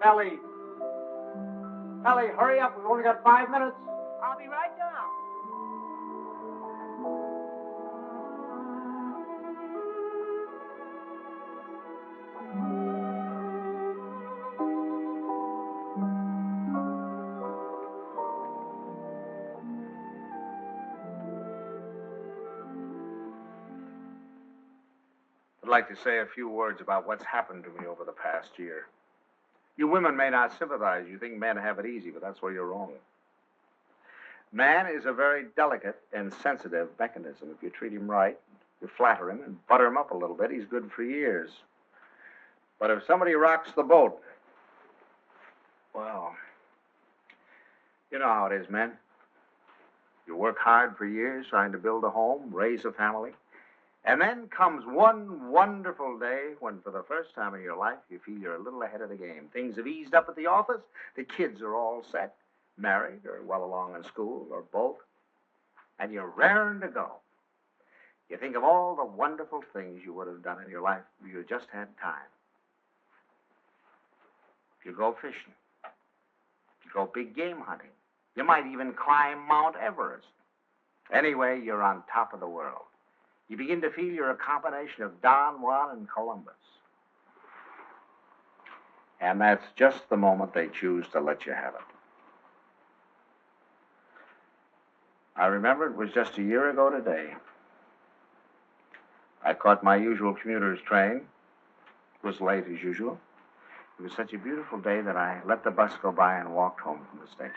Ellie! Ellie, hurry up. We've only got 5 minutes. I'll be right down. I'd like to say a few words about what's happened to me over the past year. You women may not sympathize. You think men have it easy, but that's where you're wrong. Man is a very delicate and sensitive mechanism. If you treat him right, you flatter him and butter him up a little bit, he's good for years. But if somebody rocks the boat, well, you know how it is, men. You work hard for years trying to build a home, raise a family. And then comes one wonderful day when, for the first time in your life, you feel you're a little ahead of the game. Things have eased up at the office. The kids are all set, married or well along in school or both. And you're raring to go. You think of all the wonderful things you would have done in your life if you just had time. You go fishing. You go big game hunting. You might even climb Mount Everest. Anyway, you're on top of the world. You begin to feel you're a combination of Don Juan and Columbus. And that's just the moment they choose to let you have it. I remember it was just a year ago today. I caught my usual commuter's train. It was late as usual. It was such a beautiful day that I let the bus go by and walked home from the station.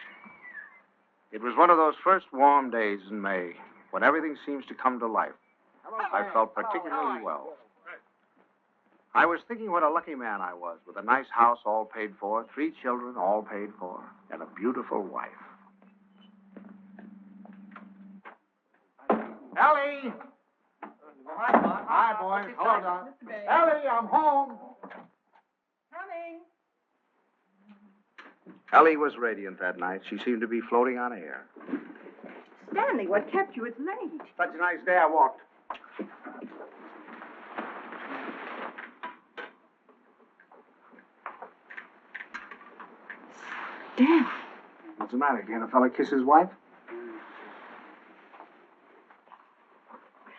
It was one of those first warm days in May when everything seems to come to life. I felt particularly well. I was thinking what a lucky man I was, with a nice house all paid for, 3 children all paid for, and a beautiful wife. Ellie! Hi, Bob. Hi, boys. Hello, Don. Ellie, I'm home. Coming. Ellie was radiant that night. She seemed to be floating on air. Stanley, what kept you? It's late. Such a nice day I walked. Damn. What's the matter? Can't a fella kiss his wife?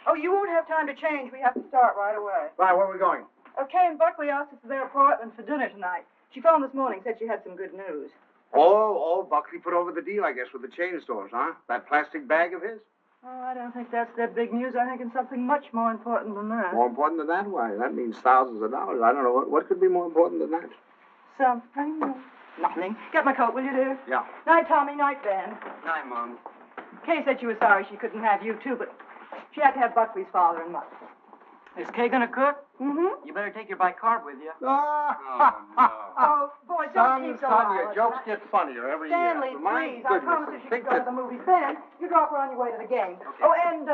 Oh, you won't have time to change. We have to start right away. Right, where are we going? Kay and Buckley asked us to their apartment for dinner tonight. She phoned this morning, said she had some good news. Oh, Buckley put over the deal, I guess, with the chain stores, huh? That plastic bag of his? Oh, I don't think that's their big news. I think it's something much more important than that. More important than that? Why, that means thousands of dollars. I don't know. What could be more important than that? Something. Nothing. Get my coat, will you, dear? Yeah. Night, Tommy. Night, Ben. Night, Mom. Kay said she was sorry she couldn't have you, too, but she had to have Buckley's father and mother. Is Kay gonna cook? Mm-hmm. You better take your bicarb with you. Oh, boy, don't keep going. Your jokes get funnier every Stanley, year. My please. I goodness, promise you she think can go to the movies. Ben, you drop her on your way to the game. Okay. Oh, and,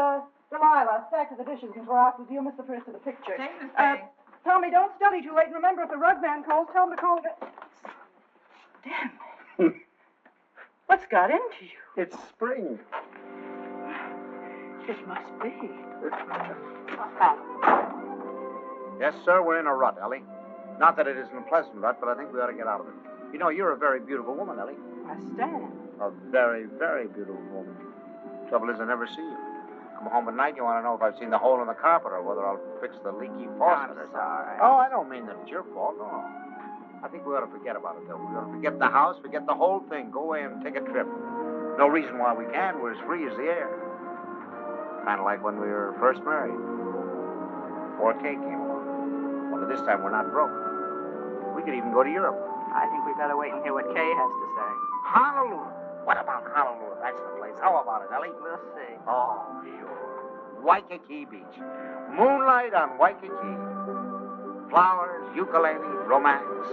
Delilah, stack of the dishes until after you miss the first of the picture. Thank you, Miss Tommy, don't study too late. And remember, if the rug man calls, tell him to call again. Damn. What's got into you? it's spring. It must be. Yes, sir, we're in a rut, Ellie. Not that it isn't a pleasant rut, but I think we ought to get out of it. You know, you're a very beautiful woman, Ellie. I stand. A very, very beautiful woman. Trouble is, I never see you. Come home at night, you want to know if I've seen the hole in the carpet or whether I'll fix the leaky faucet or something. Oh, I don't mean that it's your fault, no. I think we ought to forget about it, though. We ought to forget the house, forget the whole thing. Go away and take a trip. No reason why we can't. We're as free as the air. Kind of like when we were first married. Before Kay came along. Only this time we're not broke. We could even go to Europe. I think we better wait and hear what Kay has to say. Honolulu. What about Honolulu? That's the place. How about it, Ellie? We'll see. Oh, sure. Waikiki Beach. Moonlight on Waikiki. Flowers, ukulele, romance.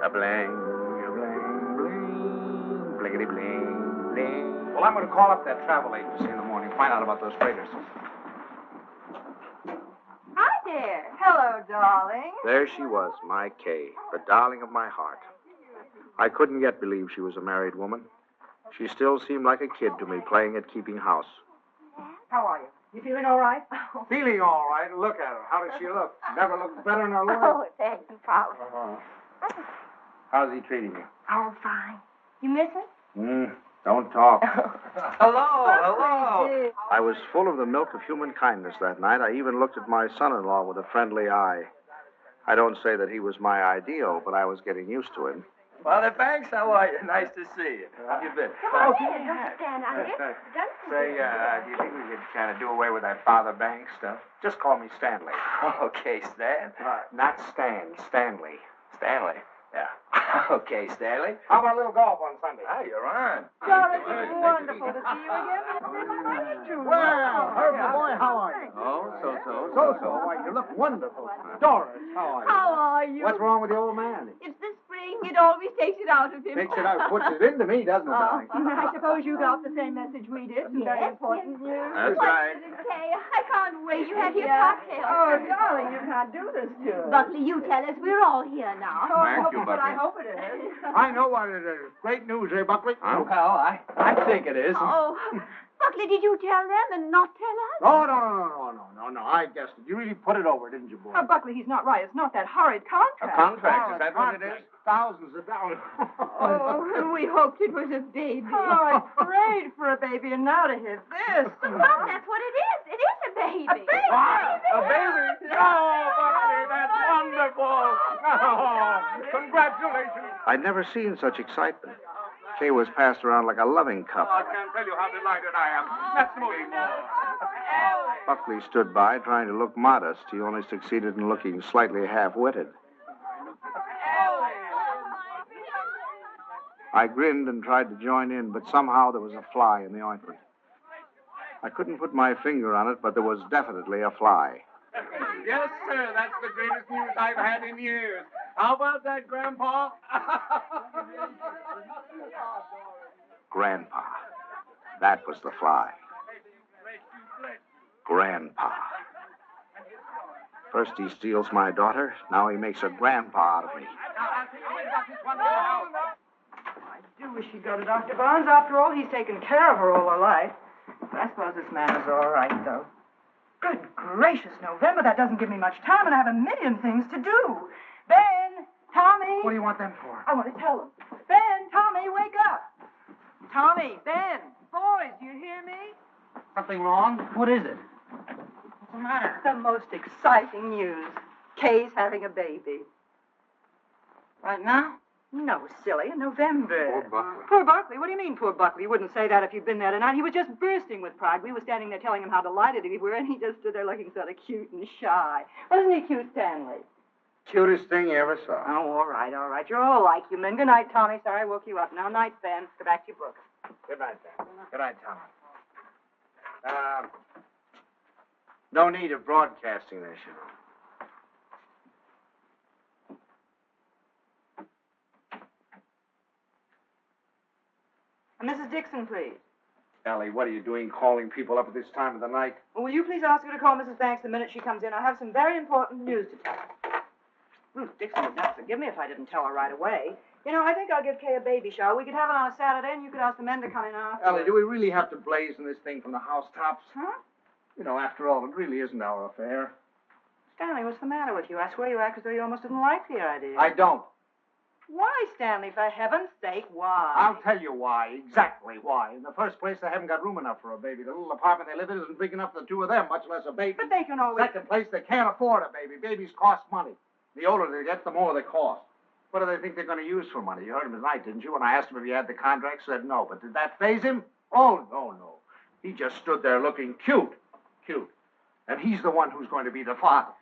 A bling, bling, bliggity bling, bling. Well, I'm going to call up that travel agency in the morning, find out about those freighters. Hi there. Hello, darling. There she was, my Kay, the darling of my heart. I couldn't yet believe she was a married woman. She still seemed like a kid to me, playing at keeping house. How are you? You feeling all right? Feeling all right. Look at her. How does she look? Never looked better in her life. Oh, thanks, Pop. How's he treating you? Oh, fine. You miss him? Don't talk. Hello. I was full of the milk of human kindness that night. I even looked at my son-in-law with a friendly eye. I don't say that he was my ideal, but I was getting used to him. Father Banks, how are you? Nice to see you. How have you been? Come on in. Don't stand out here. Say, do you think we could kind of do away with that Father Banks stuff? Just call me Stanley. Okay, Stan. Not Stan, Stanley. Stanley. Yeah. Okay, Stanley. How about a little golf on Sunday? Ah, you're on. Doris, it's wonderful to see you again. Well, Herbie boy, how are you? Oh, so. Why, you look wonderful. Doris, how are you? How are you? What's wrong with the old man? It's the spring. It always takes it out of him. Takes it out, puts it into me, doesn't it, darling? I suppose you got the same message we did. Some very important news. That's right. Kay, I can't wait. You have your cocktail. Oh, darling, you can't do this to us. Buckley, you tell us. We're all here now. Thank you, But I Buckley. hope it is. I know what it is. Great news, eh, Buckley? Well, I think it is. Oh, Buckley, did you tell them and not tell us? Oh, no. I guessed it. You really put it over, didn't you, boy? Oh, Buckley, he's not right. It's not that horrid contract. A contract, is that what it is? Thousands of dollars. Oh, we hoped it was a baby. Oh, I prayed for a baby, and now to hear this. Well, that's what it is. It is a baby. A baby? A baby? Oh, Buckley, that's wonderful. Oh, congratulations. I'd never seen such excitement. Kay was passed around like a loving cup. I can't tell you how delighted I am. That's the most. Buckley stood by, trying to look modest. He only succeeded in looking slightly half-witted. I grinned and tried to join in, but somehow there was a fly in the ointment. I couldn't put my finger on it, but there was definitely a fly. Yes, sir. That's the greatest news I've had in years. How about that, Grandpa? Grandpa. That was the fly. Grandpa. First he steals my daughter, now he makes a grandpa out of me. I do wish he'd go to Dr. Barnes. After all, he's taken care of her all her life. But I suppose this man is all right, though. Good gracious, November. That doesn't give me much time, and I have a million things to do. Ben, Tommy. What do you want them for? I want to tell them. Ben, Tommy, wake up. Tommy, Ben, boys, do you hear me? Something wrong? What is it? What's the matter? The most exciting news. Kay's having a baby. Right now? No, silly, in November. Poor Buckley. Poor Buckley? What do you mean, poor Buckley? You wouldn't say that if you'd been there tonight. He was just bursting with pride. We were standing there telling him how delighted we were, and he just stood there looking sort of cute and shy. Wasn't he cute, Stanley? Cutest thing you ever saw. Oh, all right. You're all like you, men. Good night, Tommy. Sorry I woke you up. Now, night, Ben. Go back to your books. Good night, Ben. Good night, Tom. No need of broadcasting this, you know. Mrs. Dixon, please. Ellie, what are you doing calling people up at this time of the night? Well, will you please ask her to call Mrs. Banks the minute she comes in? I have some very important news to tell her. Ruth Dixon would not forgive me if I didn't tell her right away. You know, I think I'll give Kay a baby shower. We could have it on a Saturday, and you could ask the men to come in after. Ellie, do we really have to blazon this thing from the housetops? Huh? You know, after all, it really isn't our affair. Stanley, what's the matter with you? I swear you act as though you almost didn't like the idea. I don't. Why, Stanley? For heaven's sake, why? I'll tell you why, exactly why. In the first place, they haven't got room enough for a baby. The little apartment they live in isn't big enough for the two of them, much less a baby. But they can always... Second place, they can't afford a baby. Babies cost money. The older they get, the more they cost. What do they think they're going to use for money? You heard him tonight, didn't you? When I asked him if he had the contract, said no. But did that faze him? Oh, no. He just stood there looking cute. And he's the one who's going to be the father.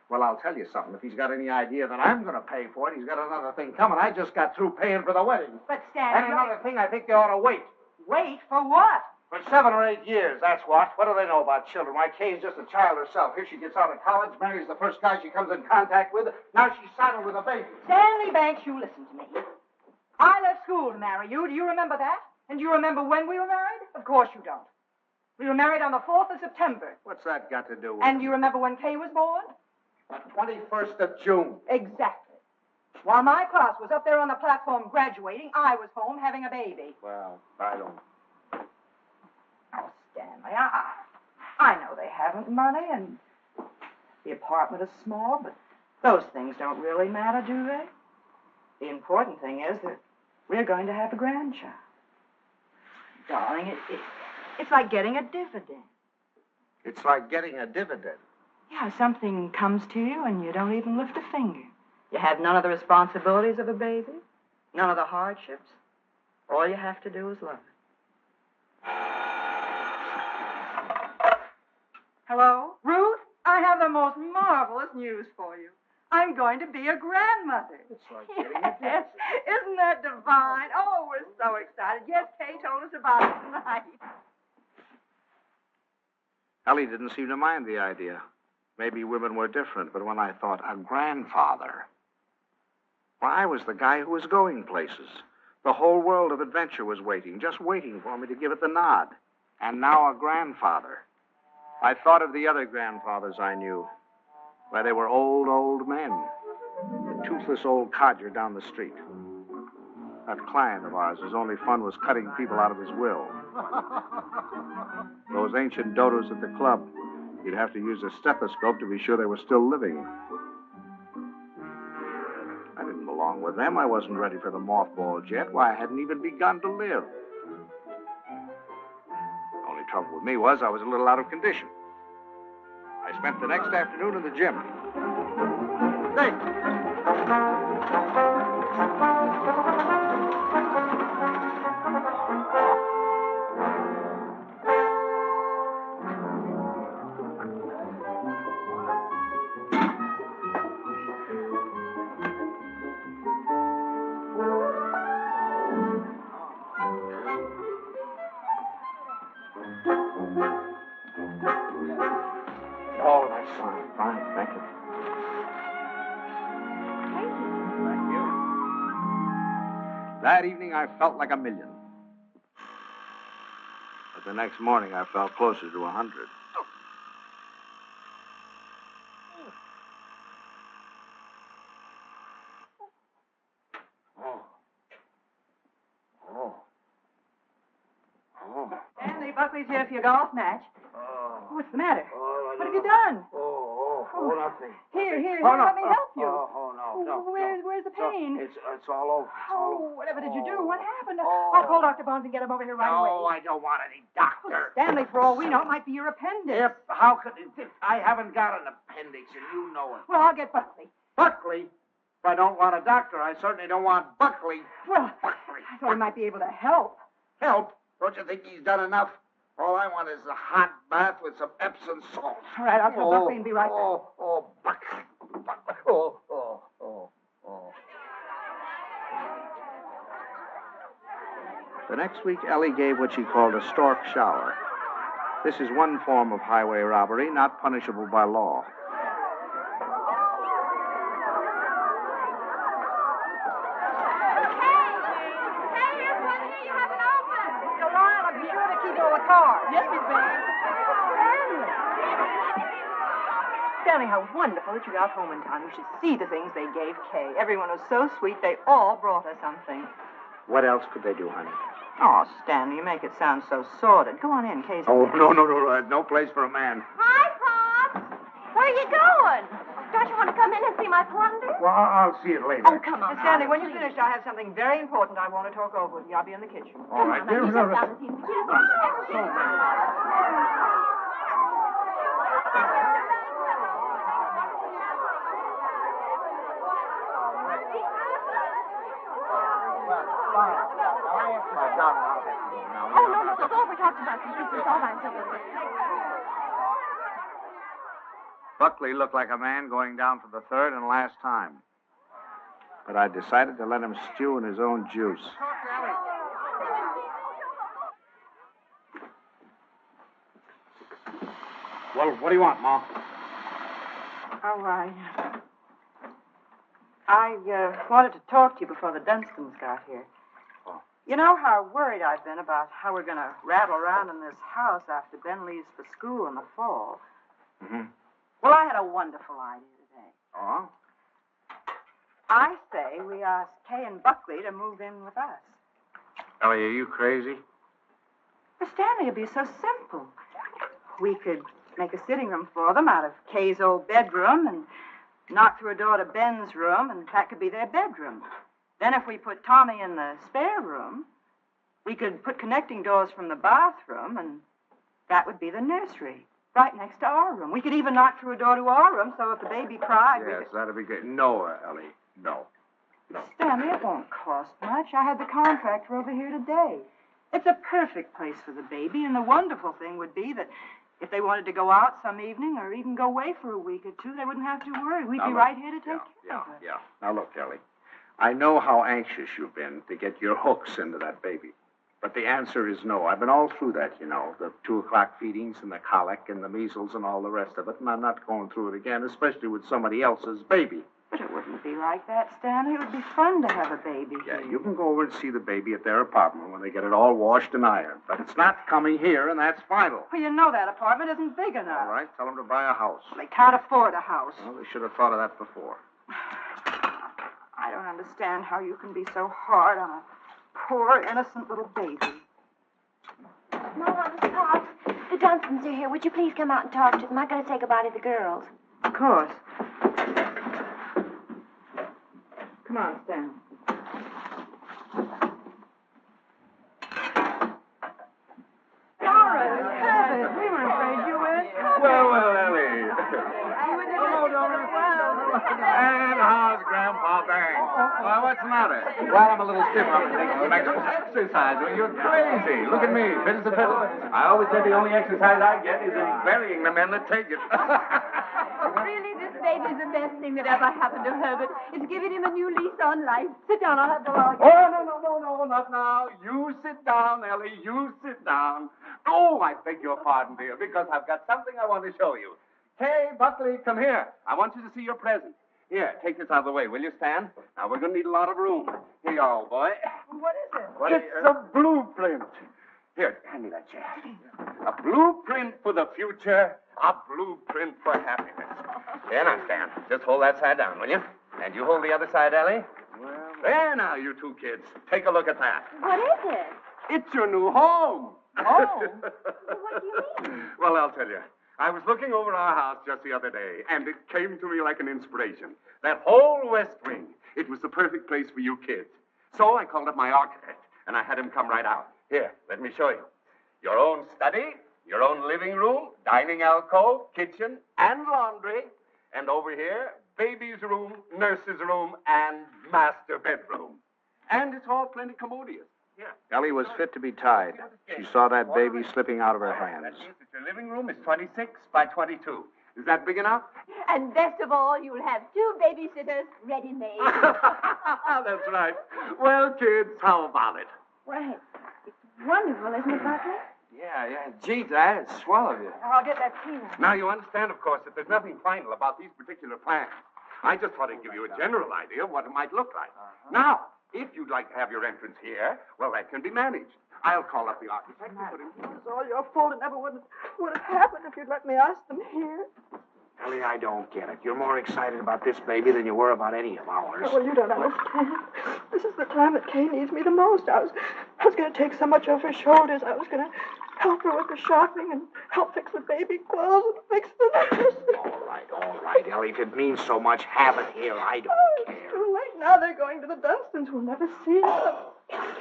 Well, I'll tell you something. If he's got any idea that I'm going to pay for it, he's got another thing coming. I just got through paying for the wedding. But, Stanley... And another thing, I think they ought to wait. Wait for what? For 7 or 8 years, that's what. What do they know about children? Why, Kay's just a child herself. Here she gets out of college, marries the first guy she comes in contact with. Now she's saddled with a baby. Stanley Banks, you listen to me. I left school to marry you. Do you remember that? And do you remember when we were married? Of course you don't. We were married on the 4th of September. What's that got to do with And do you remember when Kay was born? The 21st of June. Exactly. While my class was up there on the platform graduating, I was home having a baby. Well, I don't... Oh, Stanley, I know they haven't money, and the apartment is small, but those things don't really matter, do they? The important thing is that we're going to have a grandchild. Darling, it's like getting a dividend. It's like getting a dividend. Yeah, something comes to you and you don't even lift a finger. You have none of the responsibilities of a baby, none of the hardships. All you have to do is love it. Hello? Ruth, I have the most marvelous news for you. I'm going to be a grandmother. It's like getting a dividend. Isn't that divine? Oh, we're so excited. Yes, Kay told us about it tonight. Ellie didn't seem to mind the idea. Maybe women were different, but when I thought a grandfather, well, I was the guy who was going places. The whole world of adventure was waiting, just waiting for me to give it the nod. And now a grandfather. I thought of the other grandfathers I knew, where they were old men. The toothless old codger down the street. That client of ours, whose only fun was cutting people out of his will. Those ancient dodos at the club. You'd have to use a stethoscope to be sure they were still living. I didn't belong with them. I wasn't ready for the mothballs yet. Why, I hadn't even begun to live. The only trouble with me was I was a little out of condition. I spent the next afternoon in the gym. Hey! Oh, that's fine. Fine, thank you. Thank you. That evening, I felt like $1 million. But the next morning, I felt closer to 100. Stanley, Buckley's here for your golf match. What's the matter? What have you done? Nothing. Here, Oh, no. let me help you. No. Where's the pain? It's all over. Whatever did you do? What happened? I'll call Dr. Bones and get him over here right away. No, I don't want any doctor. Stanley, for all we know, it might be your appendix. How could it? I haven't got an appendix, and you know it. Well, I'll get Buckley. Buckley? If I don't want a doctor, I certainly don't want Buckley. Well, Buckley. I thought he might be able to help. Help? Don't you think he's done enough? All I want is a hot bath with some Epsom salt. All right, I'll tell Buckley and be right back. Buckley. The next week, Ellie gave what she called a stork shower. This is one form of highway robbery not punishable by law. Stanley, how wonderful that you got home in time. You should see the things they gave Kay. Everyone was so sweet, they all brought her something. What else could they do, honey? Oh, Stanley, you make it sound so sordid. Go on in, Kay's... Oh, no. No place for a man. Hi, Pop. Where are you going? Don't you want to come in and see my plunder? Well, I'll see it later. Oh, come on. Stanley, when you're finished, I have something very important I want to talk over with you. I'll be in the kitchen. All right. Come on, now, you sit down and see me. Oh, no, it's all we talked about. It's all right. Buckley looked like a man going down for the third and last time. But I decided to let him stew in his own juice. Well, what do you want, Ma? Oh, I wanted to talk to you before the Dunstons got here. Oh. You know how worried I've been about how we're going to rattle around in this house after Ben leaves for school in the fall. Mm-hmm. Well, I had a wonderful idea today. Oh? I say we ask Kay and Buckley to move in with us. Ellie, are you crazy? But Stanley, it'd be so simple. We could make a sitting room for them out of Kay's old bedroom and knock through a door to Ben's room, and that could be their bedroom. Then if we put Tommy in the spare room, we could put connecting doors from the bathroom, and that would be the nursery, right next to our room. We could even knock through a door to our room, so if the baby cried, we Yes, could... that'd be good. No, Ellie, no. Stanley, it won't cost much. I had the contractor over here today. It's a perfect place for the baby, and the wonderful thing would be that if they wanted to go out some evening or even go away for a week or two, they wouldn't have to worry. We'd be right here to take care of it. Yeah. Now, look, Ellie, I know how anxious you've been to get your hooks into that baby. But the answer is no. I've been all through that, you know, the 2 o'clock feedings and the colic and the measles and all the rest of it, and I'm not going through it again, especially with somebody else's baby. But it wouldn't be like that, Stanley. It would be fun to have a baby Yeah, here. you can go over and see the baby at their apartment when they get it all washed and ironed. But it's not coming here, and that's final. Well, you know that apartment isn't big enough. All right, tell them to buy a house. They can't afford a house. Well, they should have thought of that before. I don't understand how you can be so hard on a poor, innocent little baby. Mama, Pop, the Dunstons are here. Would you please come out and talk to them? I gotta say goodbye to the girls. Of course. Come on, Stan. Doris, Herbert, we were afraid you weren't coming. Well, Ellie. Hello, Doris. And how's Grandpa Bang? Well, what's the matter? Well, I'm a little stiff. I'm taking some exercise. Well, you're crazy. Look at me, fit as a fiddle. I always said the only exercise I get is in burying the men that take it. Really, this baby's the best thing that ever happened to Herbert. It's given him a new lease on life. Sit down, I'll have the log. Oh, no, not now. You sit down, Ellie. You sit down. Oh, I beg your pardon, dear, because I've got something I want to show you. Hey, Buckley, come here. I want you to see your present. Here, take this out of the way, will you, Stan? Now, we're going to need a lot of room. Here you are, old boy. What is it? It's a blueprint. Here, hand me that chair. A blueprint for the future, a blueprint for happiness. Here now, Stan. Just hold that side down, will you? And you hold the other side, Ellie. Well, there now, you two kids. Take a look at that. What is it? It's your new home. Oh. What do you mean? Well, I'll tell you. I was looking over our house just the other day, and it came to me like an inspiration. That whole west wing, it was the perfect place for you kids. So I called up my architect, and I had him come right out. Here, let me show you. Your own study, your own living room, dining alcove, kitchen, and laundry. And over here, baby's room, nurse's room, and master bedroom. And it's all plenty commodious. Here. Ellie was fit to be tied. She saw that baby slipping out of her hands. That means that your living room is 26 by 22. Is that big enough? And best of all, you'll have 2 babysitters ready-made. That's right. Well, kids, how about it? Well, it's wonderful, isn't it, Buckley? Yeah. Gee, Dad, it's swell of you. I'll get that tea. Now, you understand, of course, that there's nothing final about these particular plans. I just thought I'd give you a general idea of what it might look like. Now, if you'd like to have your entrance here, well, that can be managed. I'll call up the architect and put him here. It's all your fault. It never would have happened if you'd let me ask them here. Ellie, I don't get it. You're more excited about this baby than you were about any of ours. Well, you don't understand. This is the time that Kay needs me the most. I was going to take so much off her shoulders. I was going to help her with the shopping and help fix the baby clothes and fix the nurse. All right, Ellie. If it means so much, have it here. I don't Oh, care. it's too late now. They're going to the Dunstons. We'll never see them.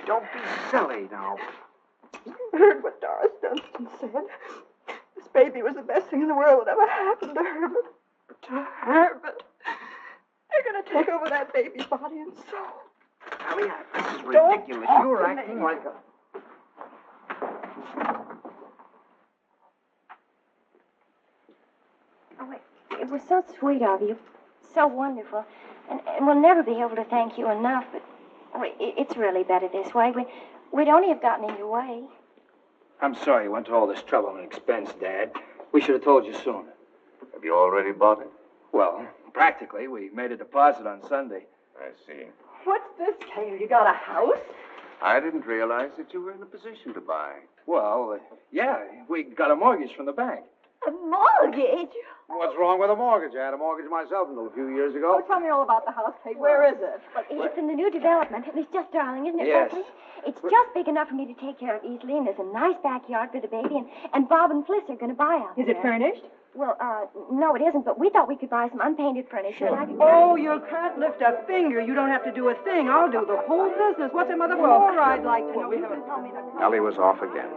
Don't be silly now. You heard what Doris Dunstan said. This baby was the best thing in the world that ever happened to Herbert. To Herbert. They're going to take over that baby's body and soul. Ellie, this is Don't ridiculous. talk You're to acting me. like a... Oh, it was so sweet of you. So wonderful. And we'll never be able to thank you enough, but it's really better this way. We'd only have gotten in your way. I'm sorry you went to all this trouble and expense, Dad. We should have told you sooner. Have you already bought it? Well, practically. We made a deposit on Sunday. I see. What's this, Kay? You got a house? I didn't realize that you were in a position to buy. Well, yeah, we got a mortgage from the bank. A mortgage? What's wrong with a mortgage? I had a mortgage myself until a few years ago. Oh, tell me all about the house, Kate. Where is it? Well, it's in the new development. It's just darling, isn't it, Yes. Buckley? It's just big enough for me to take care of easily, and there's a nice backyard for the baby, and Bob and Fliss are going to buy out Is there. it furnished? Well, no, it isn't, but we thought we could buy some unpainted furniture. And I could... Oh, you can't lift a finger. You don't have to do a thing. I'll do the whole business. What's some other more I'd like to know? You can tell me that. Ellie was off again.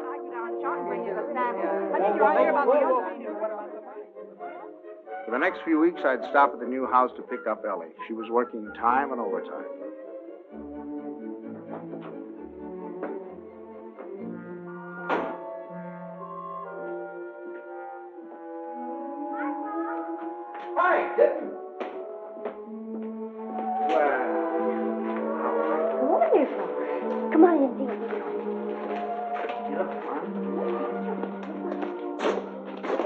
For the next few weeks, I'd stop at the new house to pick up Ellie. She was working time and overtime. Hi, Kitten. Wonderful. Come on in and see what we're doing.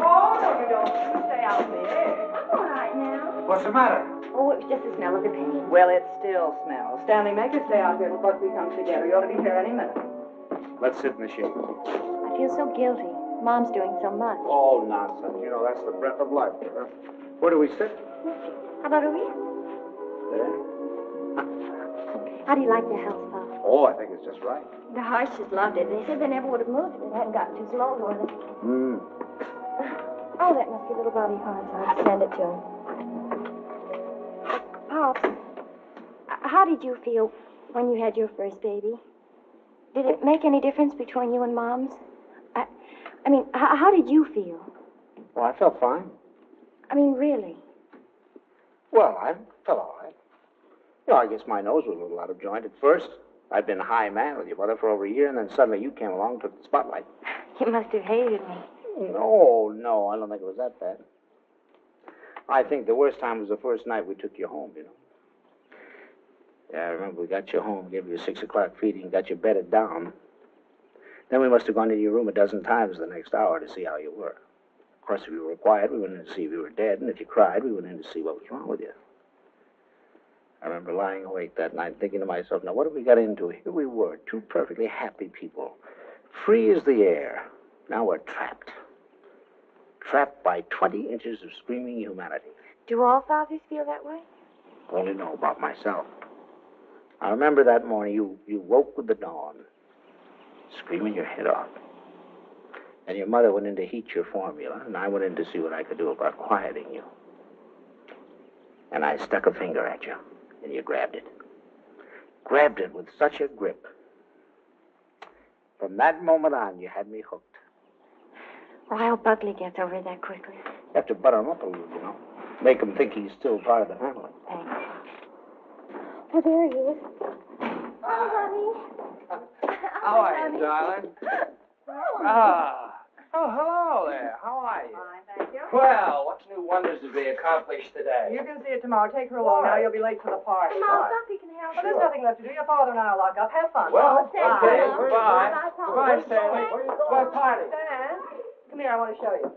Oh, no, you don't. You stay out there. I'm all right now. What's the matter? Oh, it was just the smell of the paint. Well, it still smells. Stanley, make her stay out here till Buckley comes together. You ought to be here any minute. Let's sit in the shade. I feel so guilty. Mom's doing so much. Oh, nonsense. You know, that's the breath of life. Where do we sit? How about over here? There. How do you like the house, Pop? Oh, I think it's just right. The Harshes loved it. They said they never would have moved if it hadn't gotten too small for them. Oh, that must be little Bobby Hart's. I'll send it to him. Pops, how did you feel when you had your first baby? Did it make any difference between you and Mom's? I mean, how did you feel? Well, I felt fine. I mean, really? Well, I felt all right. You know, I guess my nose was a little out of joint at first. I'd been high man with your mother for over a year, and then suddenly you came along and took the spotlight. You must have hated me. No, I don't think it was that bad. I think the worst time was the first night we took you home, you know. Yeah, I remember we got you home, gave you a 6 o'clock feeding, got you bedded down. Then we must have gone into your room a dozen times the next hour to see how you were. Of course, if you were quiet, we went in to see if you were dead, and if you cried, we went in to see what was wrong with you. I remember lying awake that night thinking to myself, now what have we got into? Here we were, two perfectly happy people, free as the air. Now we're trapped. Trapped by 20 inches of screaming humanity. Do all fathers feel that way? Only know about myself. I remember that morning you woke with the dawn, screaming your head off. And your mother went in to heat your formula, and I went in to see what I could do about quieting you. And I stuck a finger at you, and you grabbed it. Grabbed it with such a grip. From that moment on, you had me hooked. Well, I hope Buckley gets over it that quickly. You have to butter him up a little, you know. Make him think he's still part of the family. Thanks. Oh, there he is. Oh, honey. How are you, darling? Oh, hello there. How are you? Fine, thank you. Well, what new wonders did we accomplish today? You can see it tomorrow. Take her along now. You'll be late for the party. Mom, Buckley can help Well, there's nothing left to do. Your father and I will lock up. Have fun. Well, Say okay, bye, Mom. goodbye. Bye, Pop. Goodbye, Stanley. What party? Stan, come here. I want to show you.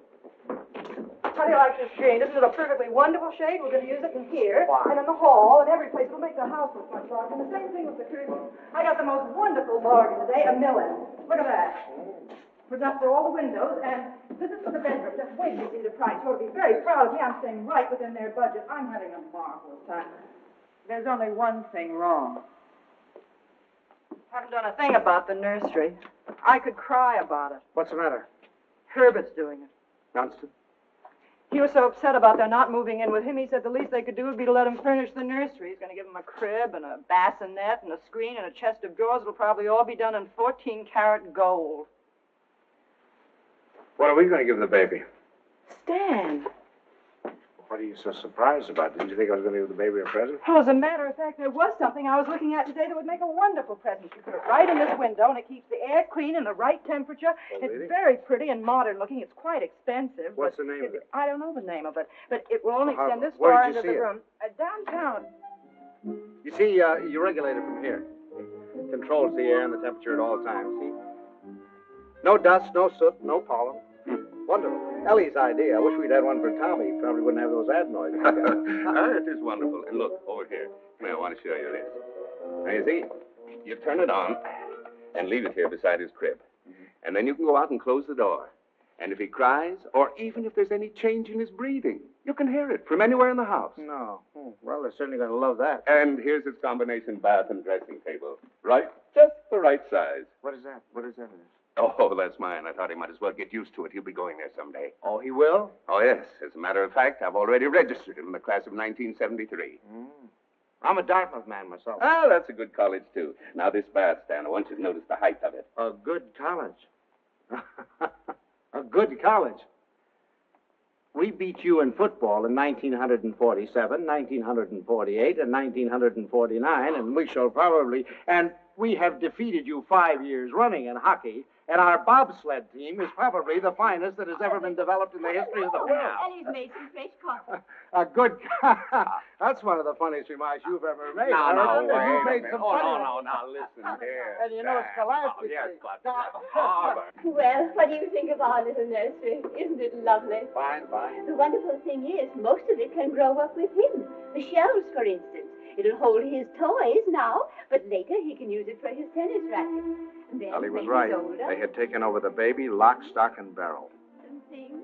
How do you like this green? Isn't it a perfectly wonderful shade? We're going to use it in here and in the hall and every place. It'll make the house look much larger. And the same thing with the curtains. I got the most wonderful bargain today, a million. Look at that. Put it up for all the windows, and this is for the bedroom. Just wait till you see the price. You ought to be very proud of me. I'm staying right within their budget. I'm having a marvelous time. There's only one thing wrong. Haven't done a thing about the nursery. I could cry about it. What's the matter? Herbert's doing it. Johnston? He was so upset about their not moving in with him, he said the least they could do would be to let him furnish the nursery. He's going to give him a crib and a bassinet and a screen and a chest of drawers. It'll probably all be done in 14-karat gold. What are we going to give the baby? Stan. What are you so surprised about? Didn't you think I was going to give the baby a present? Well, as a matter of fact, there was something I was looking at today that would make a wonderful present. You put it right in this window, and it keeps the air clean and the right temperature. It's really? very pretty and modern looking. It's quite expensive. What's but the name of it? I don't know the name of it, but it will only Well, extend this where far did you into see the it? room. Downtown. You see, you regulate it from here. It controls the air and the temperature at all times, see? No dust, no soot, no pollen. Wonderful. Ellie's idea. I wish we'd had one for Tommy. He probably wouldn't have those adenoids. It is wonderful. And look, over here. Come here, I want to show you this. Now, you see, you turn it on and leave it here beside his crib. And then you can go out and close the door. And if he cries, or even if there's any change in his breathing, you can hear it from anywhere in the house. No. Well, they're certainly going to love that. And here's his combination bath and dressing table. Right? Just the right size. What is that? What is that? Oh, that's mine. I thought he might as well get used to it. He'll be going there someday. Oh, he will? Oh, yes. As a matter of fact, I've already registered him in the class of 1973. I'm a Dartmouth man myself. Oh, that's a good college, too. Now, this bath stand, I want you to notice the height of it. A good college. A good college. We beat you in football in 1947, 1948, and 1949, and we shall probably... And we have defeated you 5 years running in hockey, and our bobsled team is probably the finest that has ever been developed in the history of the world. Ellie's made some fresh coffee. A good... That's one of the funniest remarks you've ever made. No, You've wait made a some minute. funny... Now, listen here. And you know, scholastically... yes, but... Well, what do you think of our little nursery? Isn't it lovely? Fine. The wonderful thing is, most of it can grow up with him. The shelves, for instance. It'll hold his toys now, but later he can use it for his tennis rackets. And then, Well, he was when right. he's older, They had taken over the baby, lock, stock, and barrel. and things.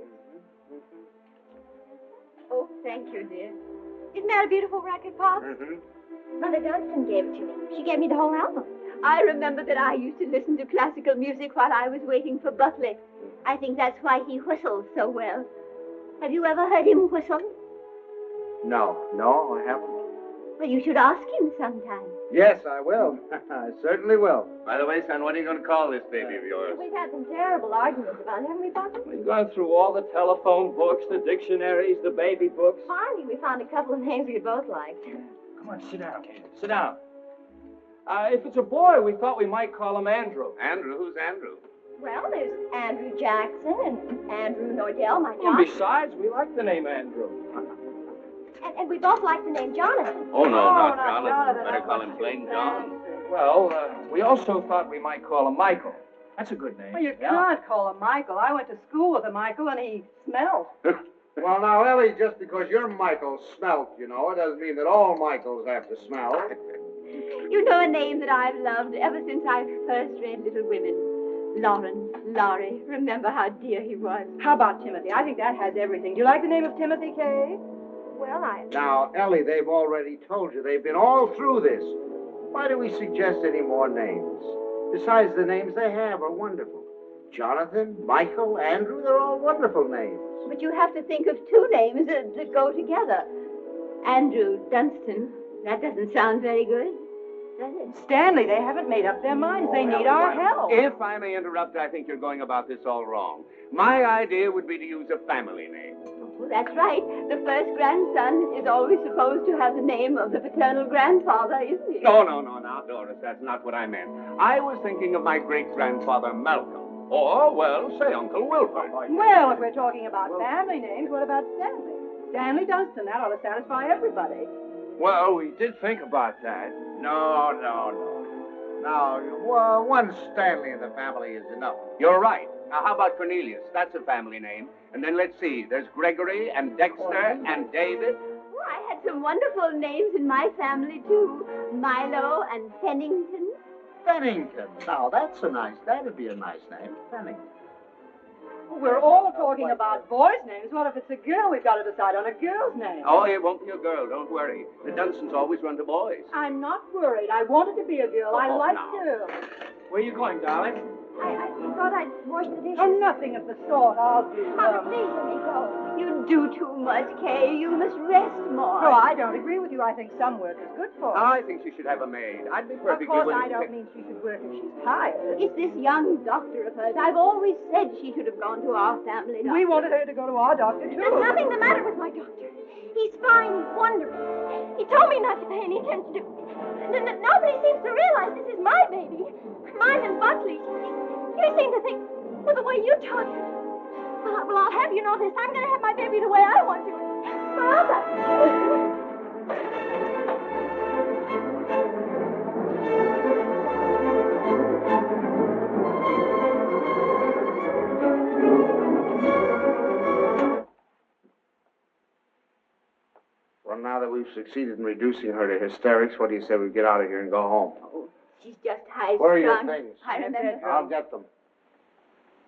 Oh, thank you, dear. Isn't that a beautiful racket, Pop? Mother Dunstan gave it to me. She gave me the whole album. I remember that I used to listen to classical music while I was waiting for Buckley. I think that's why he whistles so well. Have you ever heard him whistle? No, I haven't. Well, you should ask him sometime. Yes, I will. I certainly will. By the way, son, what are you going to call this baby of yours? We've had some terrible arguments about it, haven't we, Papa? We've gone through all the telephone books, the dictionaries, the baby books. Finally, we found a couple of names we both liked. Come on, sit down, Kate. Sit down. If it's a boy, we thought we might call him Andrew. Andrew? Who's Andrew? Well, there's Andrew Jackson and Andrew Nordell, my And John. besides, we like the name Andrew. And we both like the name Jonathan. Oh, no, not not Jonathan. Jonathan. Better call him plain John. Well, we also thought we might call him Michael. That's a good name. Well, you can't call him Michael. I went to school with a Michael, and he smelled. Well, now, Ellie, just because you're Michael smelt, you know, it doesn't mean that all Michaels have to smell. You know a name that I've loved ever since I first read Little Women. Lawrence, Laurie. Remember how dear he was. How about Timothy? I think that has everything. Do you like the name of Timothy, Kay? Well, Now, Ellie, they've already told you. They've been all through this. Why do we suggest any more names? Besides, the names they have are wonderful. Jonathan, Michael, Andrew, they're all wonderful names. But you have to think of two names that go together. Andrew Dunstan. That doesn't sound very good, does it? Stanley, they haven't made up their minds. They need our help. If I may interrupt, I think you're going about this all wrong. My idea would be to use a family name. Oh, that's right. The first grandson is always supposed to have the name of the paternal grandfather, isn't he? No, now, Doris, that's not what I meant. I was thinking of my great-grandfather Malcolm. Or, well, say Uncle Wilford. Well, if we're talking about family names, what about Stanley? Stanley Dunstan. That ought to satisfy everybody. Well, we did think about that. No. Now, well, one Stanley in the family is enough. You're right. Now, how about Cornelius? That's a family name. And then let's see. There's Gregory and Dexter and David. Oh, I had some wonderful names in my family, too. Milo and Pennington. Bennington. Now, that'd be a nice name. Bennington. We're all talking about boys' names. What if it's a girl? We've got to decide on a girl's name. Oh, it won't be a girl. Don't worry. The Dunstans always run to boys. I'm not worried. I wanted to be a girl. I like now. girls. Where are you going, darling? I thought I'd wash the dishes. Oh, nothing of the sort. I'll do Mother, them. please let me go. You do too much, Kay. You must rest more. No, I don't agree with you. I think some work is good for her. I think she should have a maid. I'd be Of perfectly course, willing I don't to... mean she should work if she's tired. It's this young doctor of hers. I've always said she should have gone to our family doctor. We wanted her to go to our doctor, too. There's nothing the matter with my doctor. He's fine. He's wonderful. He told me not to pay any attention to... Nobody seems to realize this is my baby. Mine and Buckley's. You seem to think, well, the way you talk... Well, I'll have you know this. I'm going to have my baby the way I want to. Mother! Well, now that we've succeeded in reducing her to hysterics, what do you say we get out of here and go home? Oh, she's just high-strung. Where are your things? I remember. I'll get them.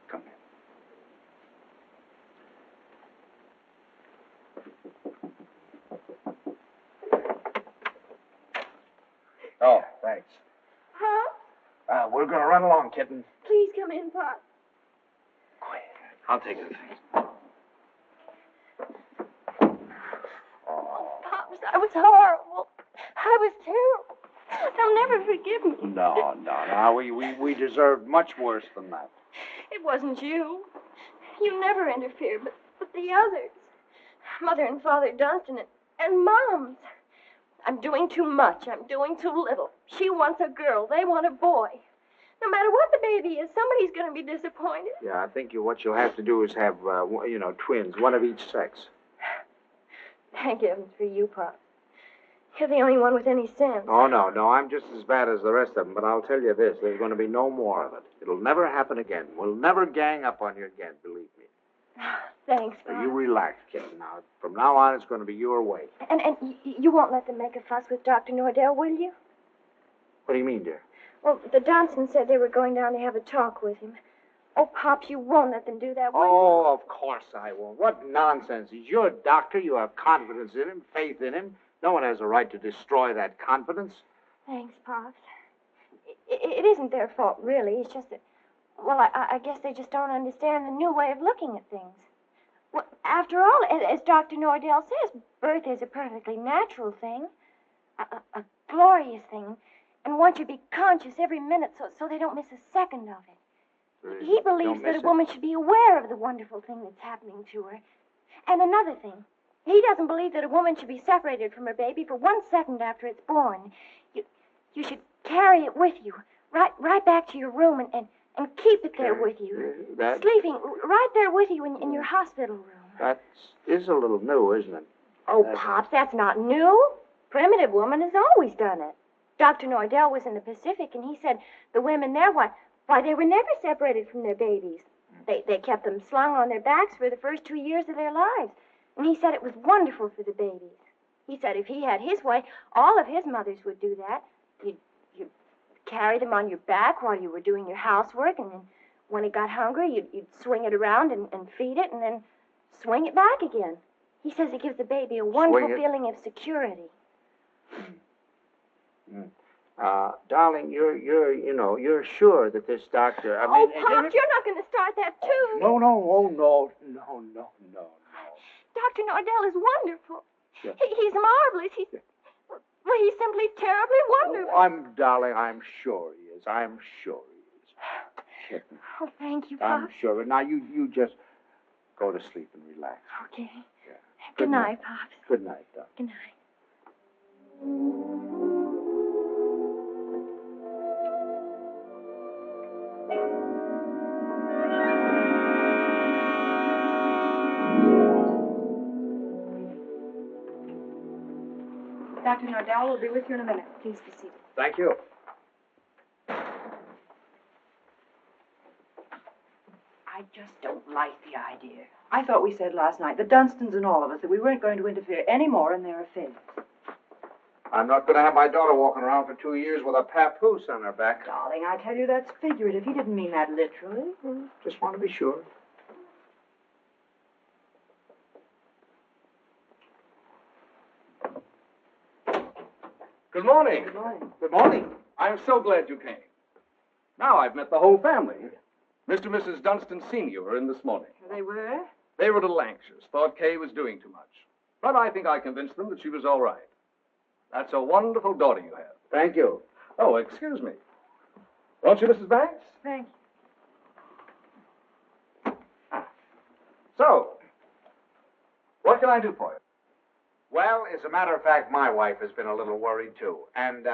Come here. Oh, thanks. Huh? We're going to run along, kitten. Please come in, Pop. Quiet. I'll take it. Pops, I was horrible. I was terrible. They'll never forgive me. No. We deserved much worse than that. It wasn't you. You never interfered, but the others. Mother and Father Dunstan and Moms. I'm doing too much. I'm doing too little. She wants a girl. They want a boy. No matter what the baby is, somebody's going to be disappointed. Yeah, I think what you'll have to do is have, twins, one of each sex. Thank heavens for you, Pop. You're the only one with any sense. Oh, no, I'm just as bad as the rest of them, but I'll tell you this, there's going to be no more of it. It'll never happen again. We'll never gang up on you again, believe me. Thanks, Pop. You relax, kid. Now, from now on, it's going to be your way. And you won't let them make a fuss with Dr. Nordell, will you? What do you mean, dear? Well, the Dunstans said they were going down to have a talk with him. Oh, Pops, you won't let them do that, will you? Oh, of course I won't. What nonsense. He's your doctor. You have confidence in him, faith in him. No one has a right to destroy that confidence. Thanks, Pops. It isn't their fault, really. It's just that, well, I guess they just don't understand the new way of looking at things. Well, after all, as Dr. Nordell says, birth is a perfectly natural thing, a glorious thing, and one should be conscious every minute so they don't miss a second of it. He believes that a woman should be aware of the wonderful thing that's happening to her. And another thing, he doesn't believe that a woman should be separated from her baby for 1 second after it's born. You should carry it with you, right back to your room and keep it there with you. Sleeping right there with you in your hospital room. That is a little new, isn't it? Oh, Pops, that's not new. Primitive woman has always done it. Dr. Nordell was in the Pacific, and he said the women there, why, they were never separated from their babies. They kept them slung on their backs for the first 2 years of their lives. And he said it was wonderful for the babies. He said if he had his way, all of his mothers would do that. You'd carry them on your back while you were doing your housework, and then when it got hungry, you'd swing it around and feed it, and then swing it back again. He says it gives the baby a wonderful feeling of security. Darling, you're sure that this doctor... Pops, you're not going to start that, too. No. Dr. Nordell is wonderful. Yeah. He's marvelous. He's simply terribly wonderful. Darling, I'm sure he is. I'm sure he is. Oh, thank you, Pops. I'm sure. Now, you just go to sleep and relax. Okay. Yeah. Good night, Pops. Good night, darling. Good night. Dr. Nordell will be with you in a minute. Please be seated. Thank you. I just don't like the idea. I thought we said last night, the Dunstans and all of us, that we weren't going to interfere any more in their affairs. I'm not going to have my daughter walking around for 2 years with a papoose on her back. Darling, I tell you that's figurative. He didn't mean that literally. Just want to be sure. Good morning. Good morning. Good morning. I'm so glad you came. Now I've met the whole family. Mr. and Mrs. Dunstan Sr. were in this morning. They were? They were a little anxious, thought Kay was doing too much. But I think I convinced them that she was all right. That's a wonderful daughter you have. Thank you. Oh, excuse me. Won't you, Mrs. Banks? Thank you. So, what can I do for you? Well, as a matter of fact, my wife has been a little worried, too. And,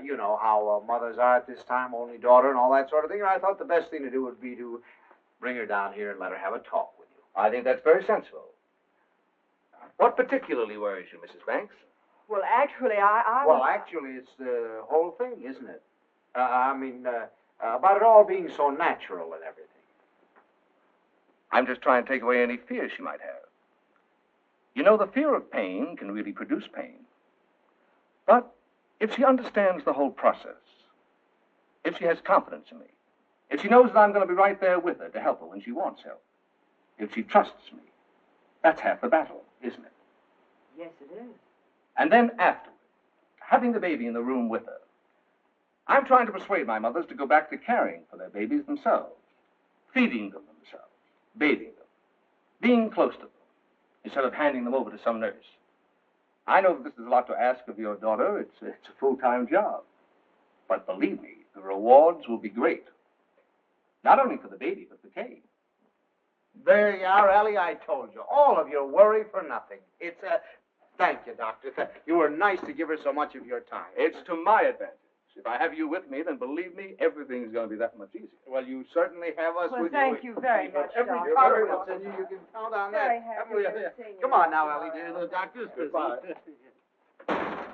you know how mothers are at this time, only daughter and all that sort of thing. And I thought the best thing to do would be to bring her down here and let her have a talk with you. I think that's very sensible. What particularly worries you, Mrs. Banks? Well, actually, I Well, actually, it's the whole thing, isn't it? About it all being so natural and everything. I'm just trying to take away any fear she might have. You know, the fear of pain can really produce pain. But if she understands the whole process, if she has confidence in me, if she knows that I'm going to be right there with her to help her when she wants help, if she trusts me, that's half the battle, isn't it? Yes, it is. And then afterward, having the baby in the room with her, I'm trying to persuade my mothers to go back to caring for their babies themselves, feeding them themselves, bathing them, being close to them, instead of handing them over to some nurse. I know that this is a lot to ask of your daughter. It's a full-time job. But believe me, the rewards will be great. Not only for the baby, but for Kay. There you are, Ellie. I told you. All of your worry for nothing. It's Thank you, Doctor. You were nice to give her so much of your time. It's to my advantage. If I have you with me, then believe me, everything's going to be that much easier. Well, you certainly have us Well, with thank you. you very much, Every Doctor. confidence in you, you can count on Very that. happy Haven't we? to see you. Come on now, Ellie, dear. The doctor's busy.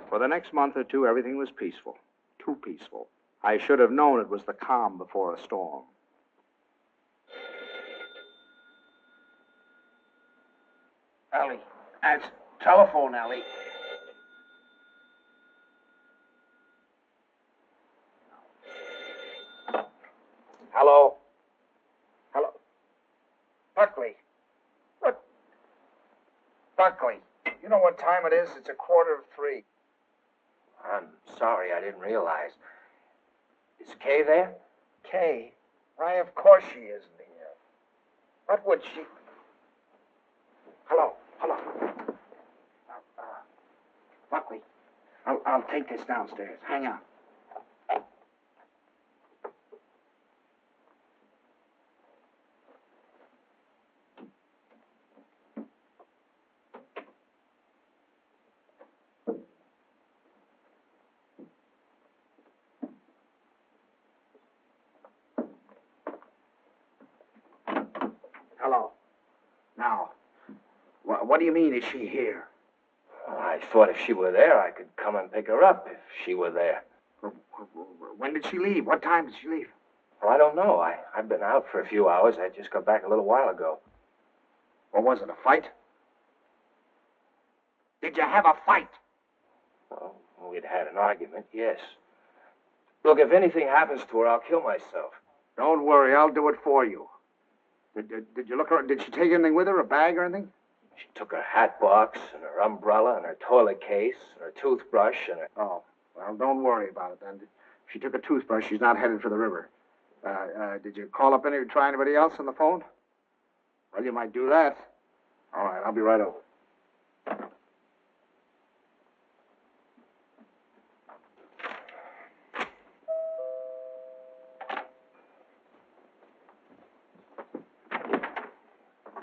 For the next month or two, everything was peaceful. Too peaceful. I should have known it was the calm before a storm. Ellie, that's telephone, Ellie. Hello? Hello? Buckley. What? Buckley, you know what time it is? It's 2:45. I'm sorry, I didn't realize. Is Kay there? Kay? Why, of course she isn't here. What would she... Hello? Buckley, I'll take this downstairs. Hang on. Hello. Now, what do you mean, is she here? Well, I thought if she were there, I could come and pick her up if she were there. When did she leave? What time did she leave? Well, I don't know. I've been out for a few hours. I just got back a little while ago. Or was it a fight? Did you have a fight? Well, we'd had an argument, yes. Look, if anything happens to her, I'll kill myself. Don't worry, I'll do it for you. Did you look around? Did she take anything with her, a bag or anything? She took her hat box and her umbrella and her toilet case and her toothbrush and her... Oh, well, don't worry about it then. If she took a toothbrush, she's not headed for the river. Did you call up try anybody else on the phone? Well, you might do that. All right, I'll be right over.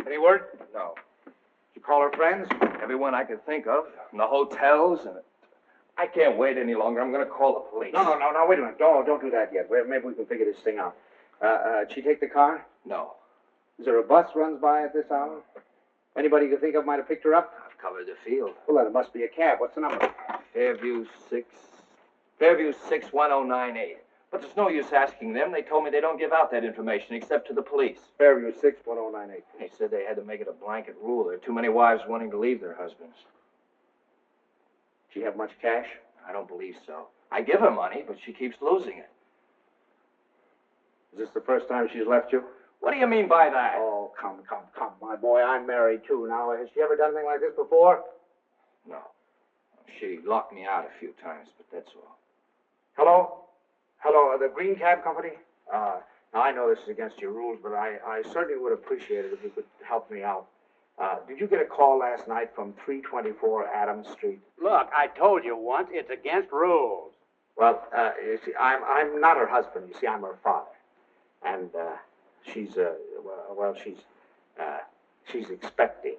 Any word? No. Did you call her friends? Everyone I could think of. In the hotels and... I can't wait any longer. I'm going to call the police. No, wait a minute. Don't do that yet. Maybe we can figure this thing out. Did she take the car? No. Is there a bus runs by at this hour? Anybody you think of might have picked her up? I've covered the field. Well, then it must be a cab. What's the number? Fairview 61098. But there's no use asking them. They told me they don't give out that information except to the police. Fairview 61098. They said they had to make it a blanket rule. There are too many wives wanting to leave their husbands. She have much cash? I don't believe so. I give her money, but she keeps losing it. Is this the first time she's left you? What do you mean by that? Oh, come, my boy. I'm married, too. Now, has she ever done anything like this before? No. She locked me out a few times, but that's all. Hello, the Green Cab Company? Now, I know this is against your rules, but I certainly would appreciate it if you could help me out. Did you get a call last night from 324 Adams Street? Look, I told you once, it's against rules. Well, you see, I'm not her husband. You see, I'm her father. And, she's expecting,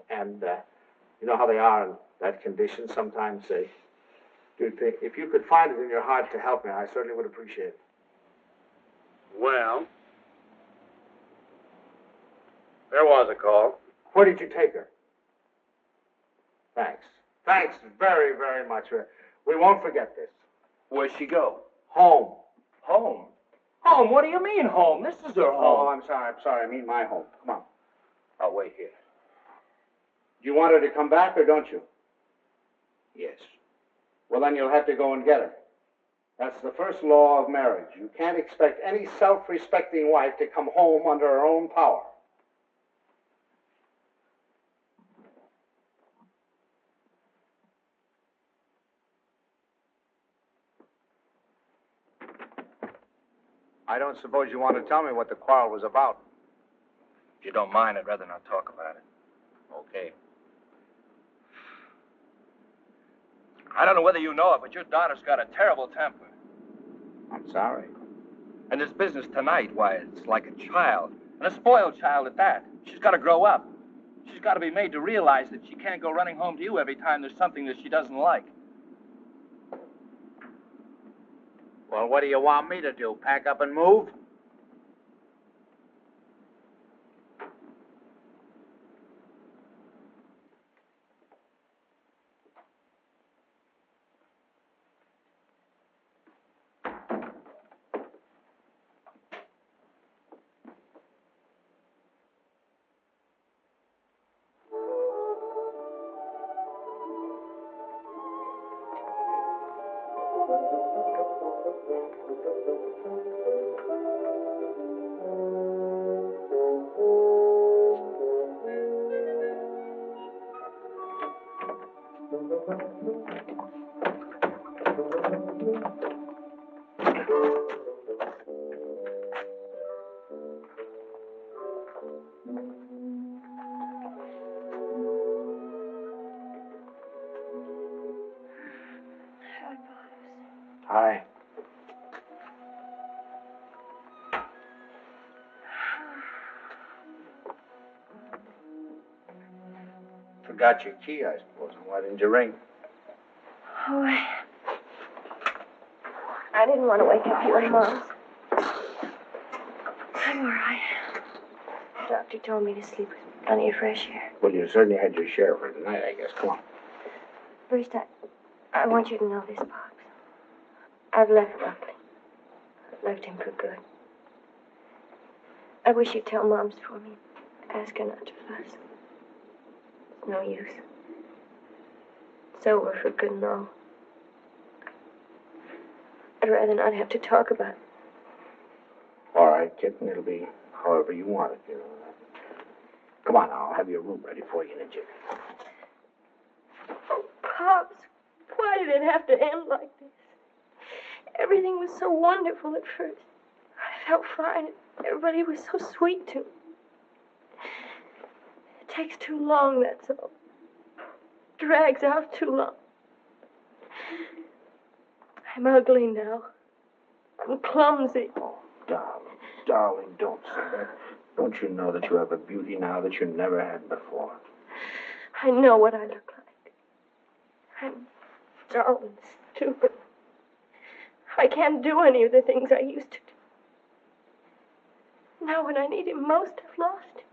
and, you know how they are in that condition. Sometimes they do think, if you could find it in your heart to help me, I certainly would appreciate it. Well, there was a call. Where did you take her? Thanks. Thanks very, very much. We won't forget this. Where'd she go? Home. Home? Home? What do you mean home? This is her home. Oh, I'm sorry. I mean my home. Come on. I'll wait here. Do you want her to come back or don't you? Yes. Well, then you'll have to go and get her. That's the first law of marriage. You can't expect any self-respecting wife to come home under her own power. I don't suppose you want to tell me what the quarrel was about. If you don't mind, I'd rather not talk about it. Okay. I don't know whether you know it, but your daughter's got a terrible temper. I'm sorry. And this business tonight, why, it's like a child. And a spoiled child at that. She's got to grow up. She's got to be made to realize that she can't go running home to you every time there's something that she doesn't like. Well, what do you want me to do? Pack up and move? Hi. Forgot your key, I suppose. And why didn't you ring? Oh, I didn't want to wake up you and Mom. I'm all right. The doctor told me to sleep with plenty of fresh air. Well, you certainly had your share for tonight, I guess. Come on. First, I want you to know this, Pops. I've left Buckley. I've left him for good. I wish you'd tell Mom's for me. Ask her not to fuss. It's no use. It's over for good and all. I'd rather not have to talk about it. All right, kitten. It'll be however you want it, you know. Come on now. I'll have your room ready for you in a jiffy. Oh, Pops, why did it have to end like this? Everything was so wonderful at first. I felt fine. Everybody was so sweet to me. It takes too long, that's all. Drags out too long. I'm ugly now. I'm clumsy. Oh, darling, don't say that. Don't you know that you have a beauty now that you never had before? I know what I look like. I'm dull and stupid. I can't do any of the things I used to do. Now when I need him most, I've lost him.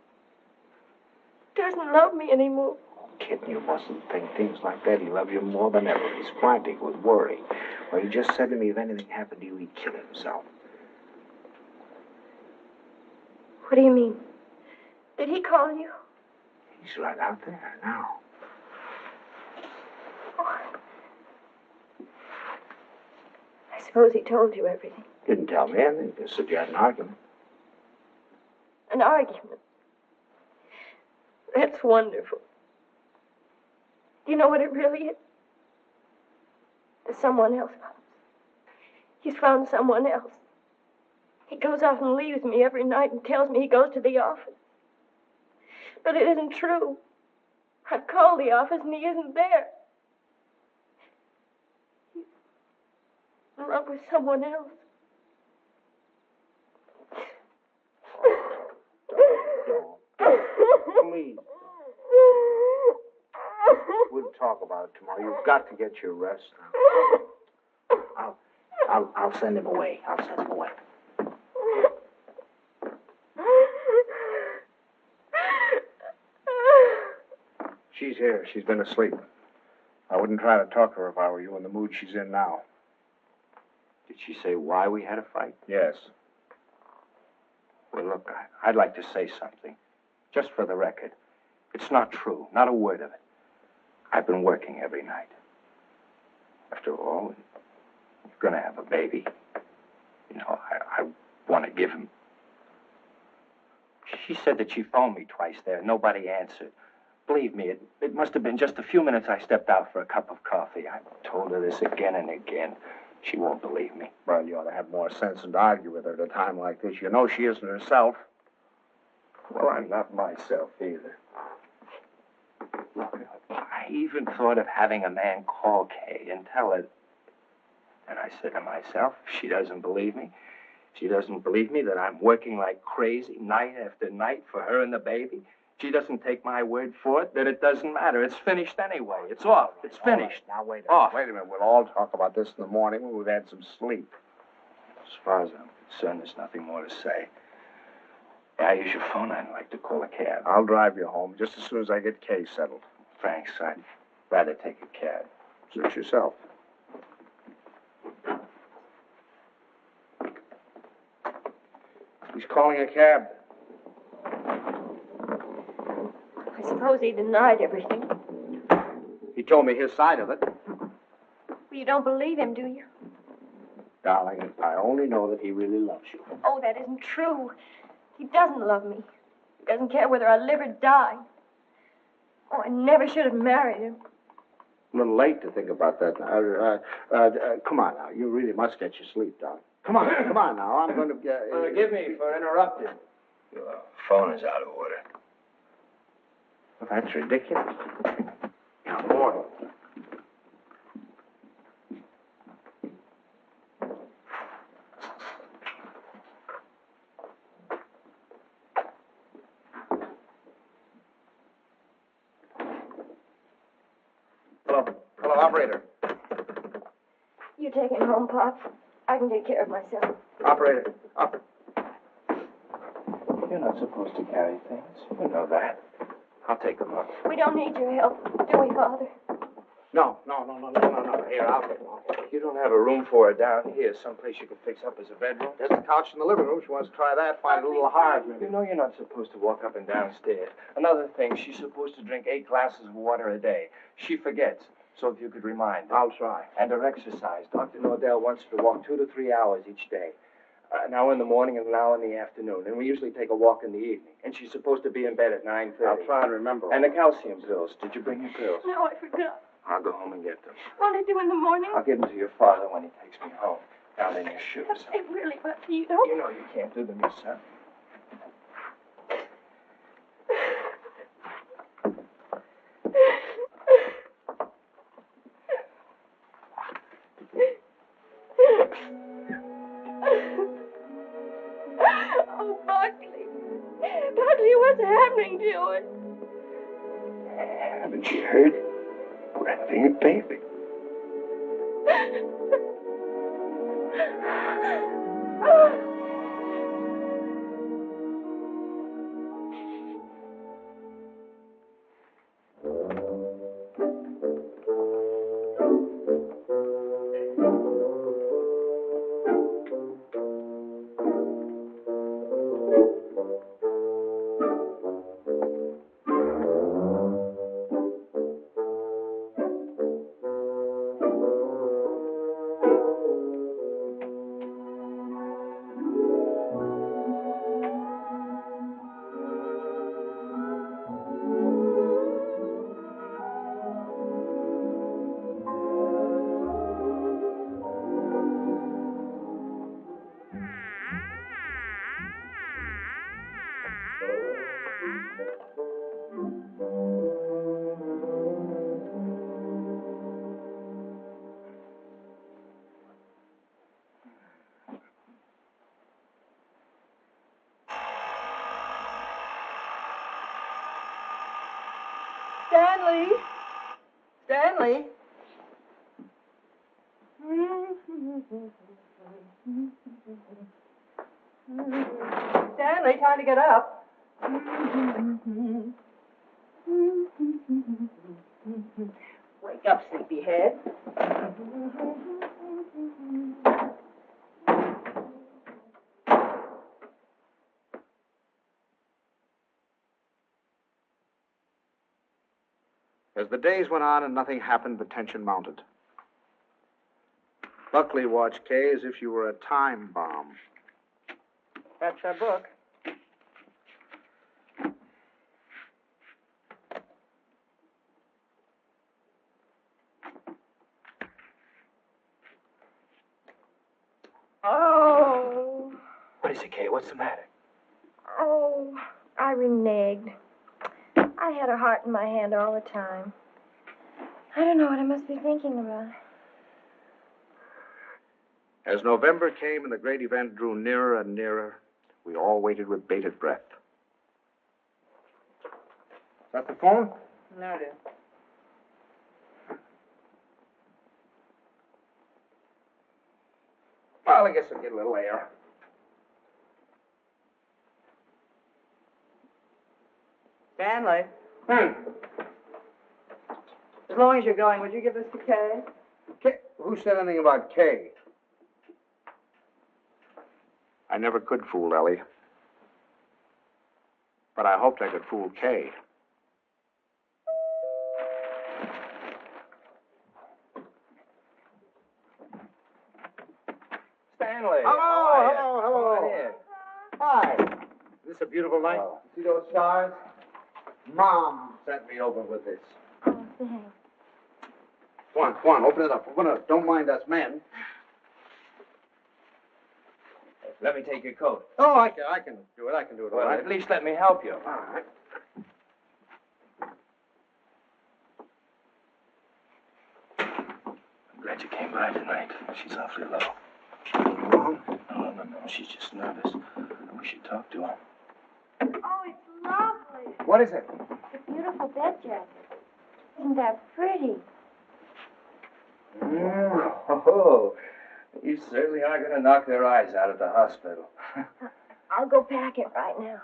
He doesn't love me anymore. Kitten, you mustn't think things like that. He loves you more than ever. He's frantic with worry. Well, he just said to me if anything happened to you, he'd kill himself. What do you mean? Did he call you? He's right out there now. Oh. I suppose he told you everything. Didn't tell me anything. Just said you had an argument. An argument? That's wonderful. Do you know what it really is? There's someone else, Pops. He's found someone else. He goes off and leaves me every night and tells me he goes to the office. But it isn't true. I've called the office and he isn't there. He's in love with someone else. Please. We'll talk about it tomorrow. You've got to get your rest now. I'll send him away. I'll send him away. She's here. She's been asleep. I wouldn't try to talk to her if I were you in the mood she's in now. Did she say why we had a fight? Yes. Well, look, I'd like to say something. Just for the record. It's not true. Not a word of it. I've been working every night. After all, you're going to have a baby. You know, I want to give him. She said that she phoned me twice there. Nobody answered. Believe me, it must have been just a few minutes I stepped out for a cup of coffee. I told her this again and again. She won't believe me. Well, you ought to have more sense than to argue with her at a time like this. You know she isn't herself. Well, I'm not myself either. Look, I even thought of having a man call Kay and tell her. And I said to myself, if she doesn't believe me, she doesn't believe me that I'm working like crazy night after night for her and the baby. She doesn't take my word for it, then it doesn't matter. It's finished anyway. It's off. It's finished. Now, wait a minute. Off. Wait a minute. We'll all talk about this in the morning when we've had some sleep. As far as I'm concerned, there's nothing more to say. Yeah, I use your phone. I'd like to call a cab. I'll drive you home just as soon as I get Kay settled. Thanks. I'd rather take a cab. Suit yourself. He's calling a cab. I suppose he denied everything. He told me his side of it. Well, you don't believe him, do you? Darling, I only know that he really loves you. Oh, that isn't true. He doesn't love me. He doesn't care whether I live or die. Oh, I never should have married him. A little late to think about that now. Come on now. You really must get your sleep, darling. Come on now. I'm going to... Forgive me for interrupting. Your phone is out of order. Well, that's ridiculous. Now, boy. Hello, operator. You take him home, Pop. I can take care of myself. Operator. You're not supposed to carry things. You know that. I'll take them up. We don't need your help, do we, Father? No. Here, I'll take them. You don't have a room for her down here, someplace you can fix up as a bedroom? There's a couch in the living room. She wants to try that. Find it a little hard, maybe. You know you're not supposed to walk up and down stairs. Another thing, she's supposed to drink 8 glasses of water a day. She forgets. So if you could remind her. I'll try. And her exercise. Dr. Nordell wants her to walk 2 to 3 hours each day. An hour in the morning and an hour in the afternoon. And we usually take a walk in the evening. And she's supposed to be in bed at 9:30. I'll try and remember. And the calcium pills. Did you bring your pills? No, I forgot. I'll go home and get them. Won't I do in the morning? I'll give them to your father when he takes me home. Down in your shoes. They really must. You don't. You know you can't do them yourself. Oh, Buckley. Buckley, what's happening to it? Haven't you heard? We're having a baby. Stanley? Stanley, time to get up. Wake up, sleepyhead. As the days went on and nothing happened, the tension mounted. Buckley watched Kay as if she were a time bomb. That's our book. Kay, what's the matter? Oh, I reneged. I had a heart in my hand all the time. I don't know what I must be thinking about. As November came and the great event drew nearer and nearer, we all waited with bated breath. Is that the phone? No, it isn't. Well, I guess I'll get a little air. Stanley. As long as you're going, would you give this to Kay? Kay? Who said anything about Kay? I never could fool Ellie. But I hoped I could fool Kay. Stanley. Hello. Come on in. Hi. Is this a beautiful night? Oh. See those stars? Mom sent me over with this. Oh, thanks. Come on, open it up. Open it up. Don't mind us men. Let me take your coat. Oh, I can do it. I can do it all Well, right. at least let me help you. All right. I'm glad you came by tonight. She's awfully low. Wrong? No. She's just nervous. I wish you'd talk to her. Oh, it's lovely. What is it? It's a beautiful bed jacket. Isn't that pretty? Oh, you certainly are going to knock their eyes out at the hospital. I'll go pack it right now.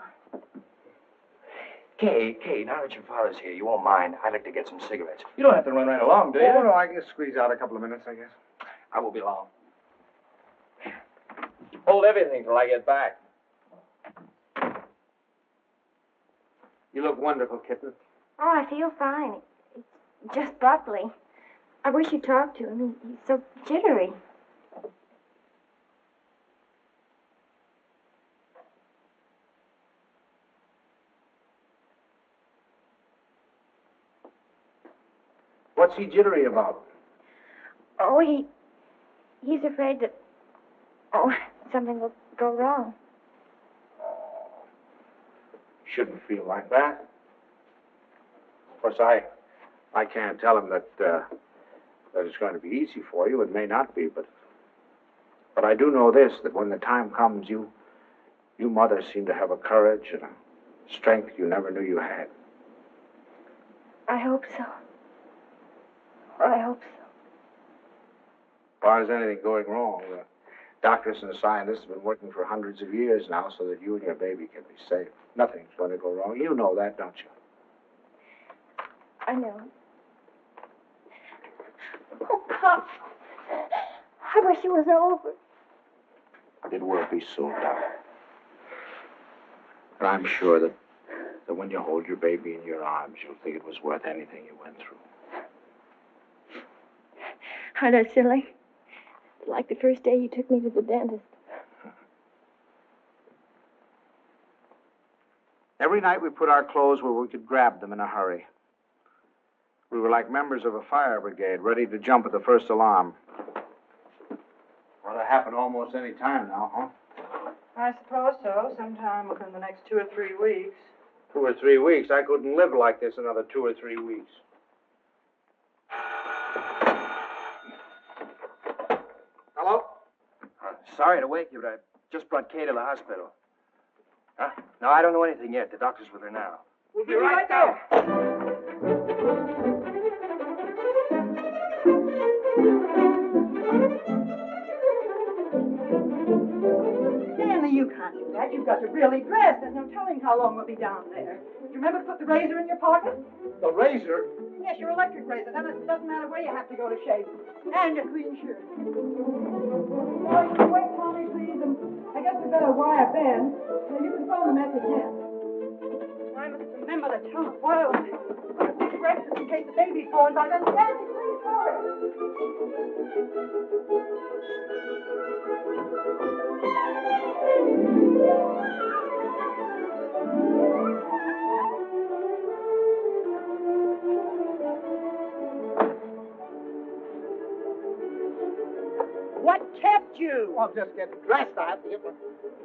Kay, now that your father's here, you won't mind. I'd like to get some cigarettes. You don't have to run right along, do you? Oh, no, I can squeeze out a couple of minutes, I guess. I won't be long. Hold everything till I get back. You look wonderful, kitten. Oh, I feel fine. It's just Buckley. I wish you'd talk to him. He's so jittery. What's he jittery about? Oh, he's afraid that, something will go wrong. Shouldn't feel like that. Of course, I can't tell him that it's going to be easy for you. It may not be, but I do know this, that when the time comes, you mothers seem to have a courage and a strength you never knew you had. I hope so. I hope so. As far as anything going wrong, the doctors and the scientists have been working for hundreds of years now so that you and your baby can be safe. Nothing's going to go wrong. You know that, don't you? I know. Oh, Pop. I wish it was over. It will be soon, darling. And I'm sure that when you hold your baby in your arms, you'll think it was worth anything you went through. Aren't I silly? Like the first day you took me to the dentist. Every night we put our clothes where we could grab them in a hurry. We were like members of a fire brigade, ready to jump at the first alarm. Well, it happen almost any time now, huh? I suppose so. Sometime within the next 2 or 3 weeks. 2 or 3 weeks. I couldn't live like this another 2 or 3 weeks. Hello? Sorry to wake you, but I just brought Kay to the hospital. Huh? No, I don't know anything yet. The doctor's with her now. We'll be right there. Stanley, you can't do that. You've got to really dress. There's no telling how long we'll be down there. Do you remember to put the razor in your pocket? The razor? Yes, your electric razor. Then it doesn't matter where you have to go to shave. And a clean shirt. Well, wait, Tommy, please, and I guess we better wire Ben. So you can phone the message in. I must remember to tell the boys. Put a big breakfast in case the baby's born by then. Stanley, please hurry. What kept you? I'll just get dressed. I have to get my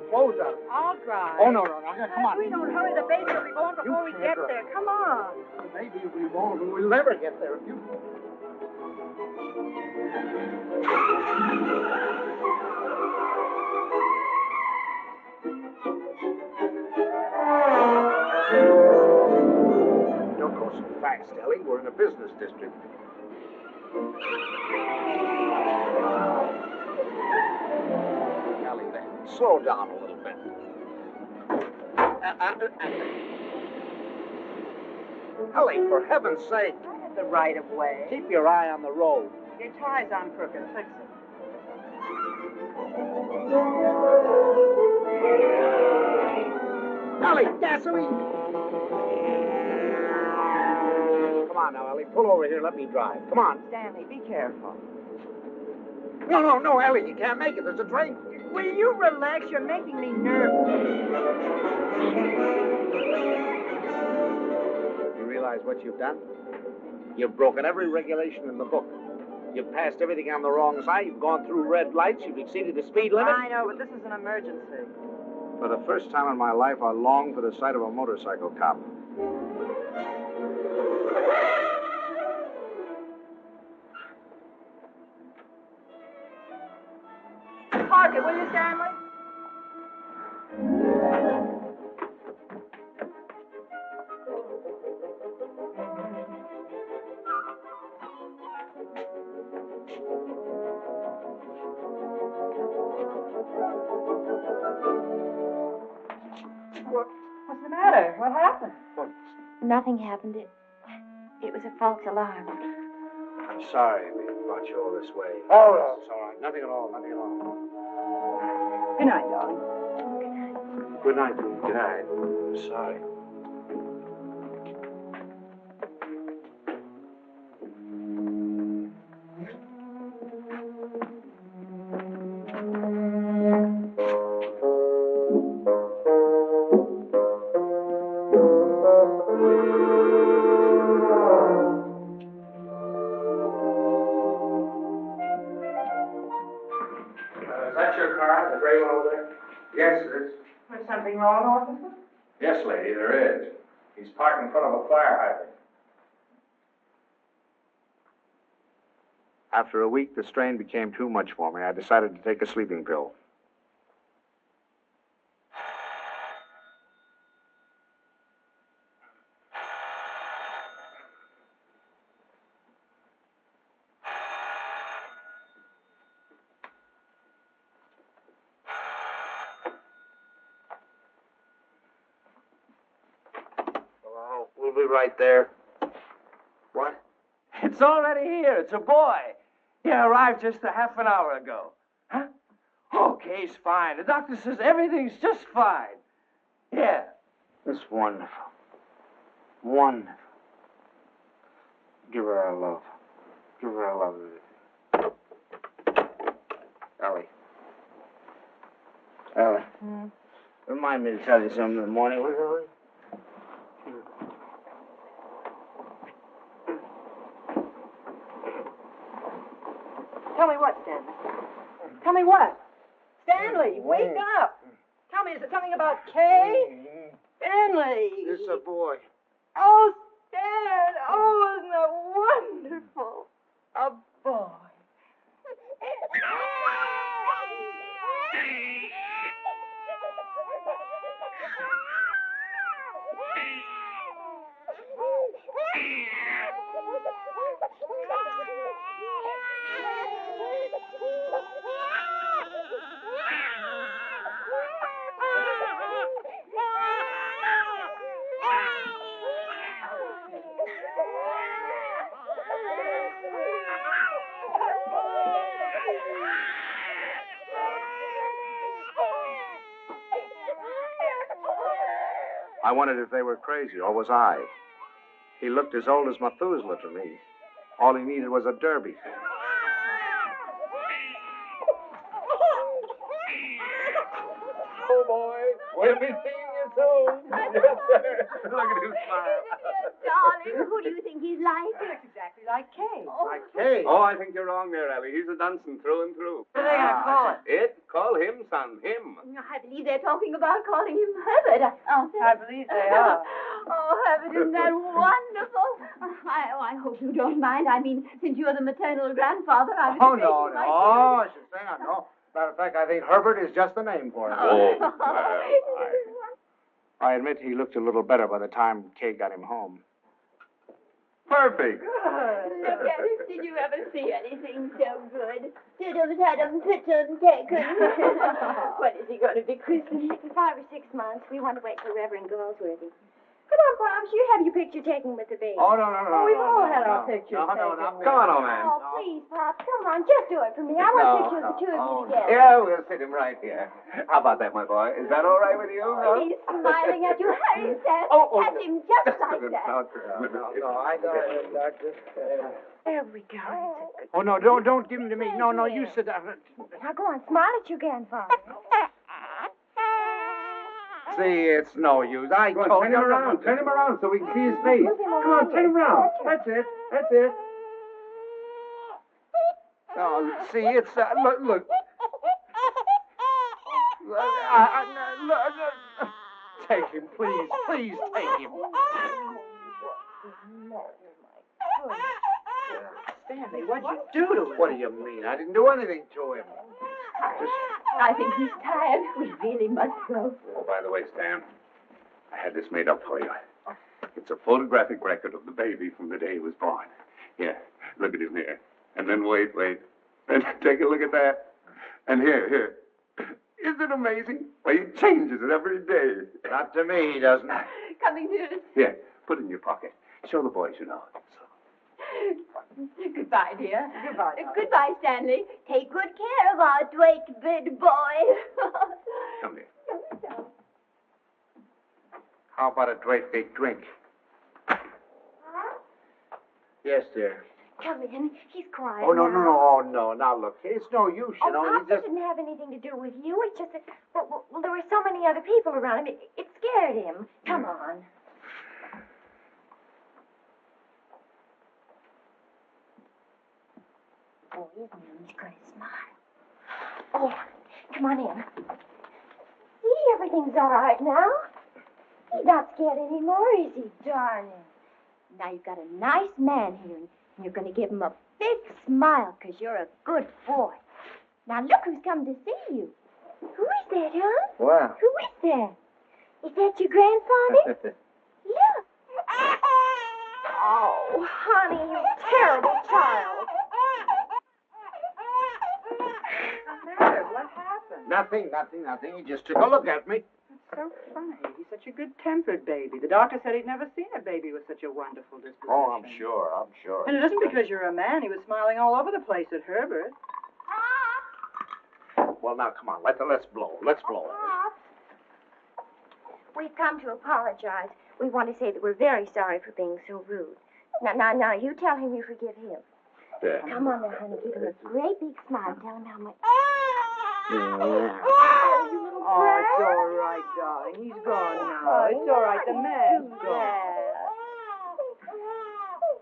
clothes on. I'll drive. Oh, no. Come on. If we don't hurry, the baby will be born before we get there. Come on. Maybe if we won't, we'll never get there. If you... Don't go so fast, Ellie. We're in a business district. Ellie, then, slow down a little bit. Ellie, for heaven's sake. I have the right of way. Keep your eye on the road. Your tie's on crooked. Fix it. Ellie, gasoline! Come on now, Ellie. Pull over here. Let me drive. Come on. Stanley, be careful. No, Ellie. You can't make it. There's a train. Will you relax? You're making me nervous. You realize what you've done? You've broken every regulation in the book. You've passed everything on the wrong side. You've gone through red lights. You've exceeded the speed limit. I know, but this is an emergency. For the first time in my life, I long for the sight of a motorcycle cop. Park it, will you, Stanley? What's the matter? What happened? Nothing happened. It was a false alarm. I'm sorry we brought you all this way. Oh, no, it's all right. Nothing at all. Good night, darling. Good night, Dean. Good night. I'm sorry. There's something wrong, officer? Yes, lady, there is. He's parked in front of a fire hydrant. After a week, the strain became too much for me. I decided to take a sleeping pill. We'll be right there. What? It's already here. It's a boy. He arrived just a half an hour ago. Huh? Okay, he's fine. The doctor says everything's just fine. Yeah. It's wonderful. Wonderful. Give her our love. Give her our love. Ellie. Remind me to tell you something in the morning, will you? Tell me what, Stanley? Tell me what? Stanley, wake up! Tell me, is it something about Kay? Stanley! It's a boy. Oh, Stan! Oh, isn't that wonderful? A boy. I wondered if they were crazy, or was I? He looked as old as Methuselah to me. All he needed was a derby. Oh, boy. We'll be seeing you too. Yes, sir. Look at him smile. Darling, who do you think he's like? He looks exactly like Kay. Like Kay. Oh, I think you're wrong there, Ellie. He's a Dunson through and through. What are they going to call it? Call him, son, him. I believe they're talking about calling him Herbert. I believe they are. Oh, Herbert, isn't that wonderful? I hope you don't mind. I mean, since you're the maternal grandfather, I was Oh, thinking no, no. myself. Oh, I should say I know. Matter of fact, I think Herbert is just the name for him. I admit he looked a little better by the time Kay got him home. Perfect. Look at it. Did you ever see anything so good? Tiddums, hadums, pittums, taken. When is he going to be christened? In 5 or 6 months. We want to wait for Reverend Galsworthy. Come on, Pops. You have your picture taken with the baby. Oh, no, no, no. We've all had no, our pictures no, taken. no. Come on, old man. Oh, please, Pops. Come on. Just do it for me. I want a picture of the two of you together. Yeah, we'll sit him right here. How about that, my boy? Is that all right with you? He's smiling at you. Hurry, Sam. Catch him just like that. No, I don't, Doctor. There we go. Oh, no, don't give him to me. No, you sit down. Now go on. Smile at your grandfather. See, it's no use. I told Turn you. him around. Turn him around so we can see his face. Come on, turn him around. That's it. That's it. Oh, see, it's look. Look. Take him, please. Please take him. Stanley, what'd you do to him? What do you mean? I didn't do anything to him. I think he's tired. We really must go. Oh, by the way, Stan, I had this made up for you. It's a photographic record of the baby from the day he was born. Here, look at him here. And then wait. And take a look at that. And here. Isn't it amazing? Well, he changes it every day. Not to me, he doesn't. Coming to... Here, put it in your pocket. Show the boys you know. Goodbye, dear. Goodbye. Goodbye, Stanley. Take good care of our Dwight big boy. Come here. How about a great big drink? Yes, dear. Come in. He's quiet. Oh, no. now. Oh, no. Now, look, it's no use, you know. Pops, He just... it didn't have anything to do with you. It's just that, well, there were so many other people around him. It scared him. Come on. Oh, isn't he going to smile? Oh, come on in. See, everything's all right now. He's not scared anymore, is he, darling? Now you've got a nice man here, and you're going to give him a big smile because you're a good boy. Now look who's come to see you. Who is that, huh? Well. Who is that? Is that your grandfather? Look. Oh, honey, you terrible child. What's the matter? What happened? Nothing. He just took a look at me. So funny. He's such a good-tempered baby. The doctor said he'd never seen a baby with such a wonderful disposition. Oh, I'm sure. And it isn't because you're a man. He was smiling all over the place at Herbert. Well, now, come on. Let's blow. Let's blow. We've come to apologize. We want to say that we're very sorry for being so rude. Now, you tell him you forgive him. Yeah. Come on now, honey. Give him a great big smile. Tell him how much... Oh, it's all right, darling. He's gone now. It's all right. The man's gone.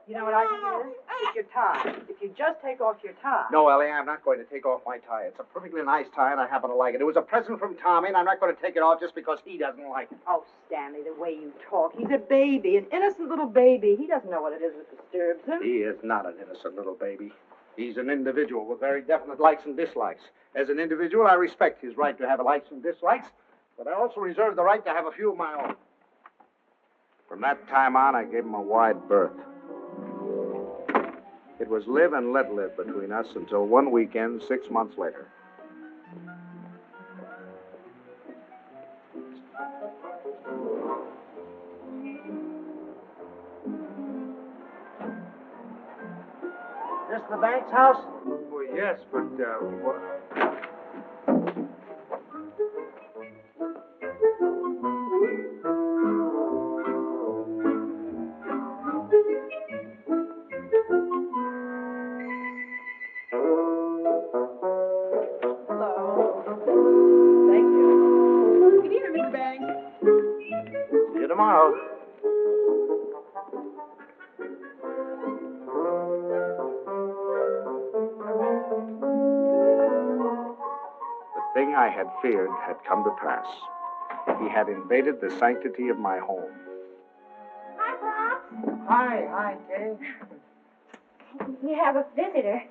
You know what I think it is? It's your tie. If you just take off your tie. No, Ellie, I'm not going to take off my tie. It's a perfectly nice tie, and I happen to like it. It was a present from Tommy, and I'm not going to take it off just because he doesn't like it. Oh, Stanley, the way you talk. He's a baby, an innocent little baby. He doesn't know what it is that disturbs him. He is not an innocent little baby. He's an individual with very definite likes and dislikes. As an individual, I respect his right to have likes and dislikes, but I also reserve the right to have a few of my own. From that time on, I gave him a wide berth. It was live and let live between us until one weekend 6 months later. This the bank's house? Well, yes, but, what? Hello. Thank you. Good evening, Mr. Bank. tomorrow. The thing I had feared had come to pass. He had invaded the sanctity of my home. Hi, Pops. Hi, Kay. You have a visitor.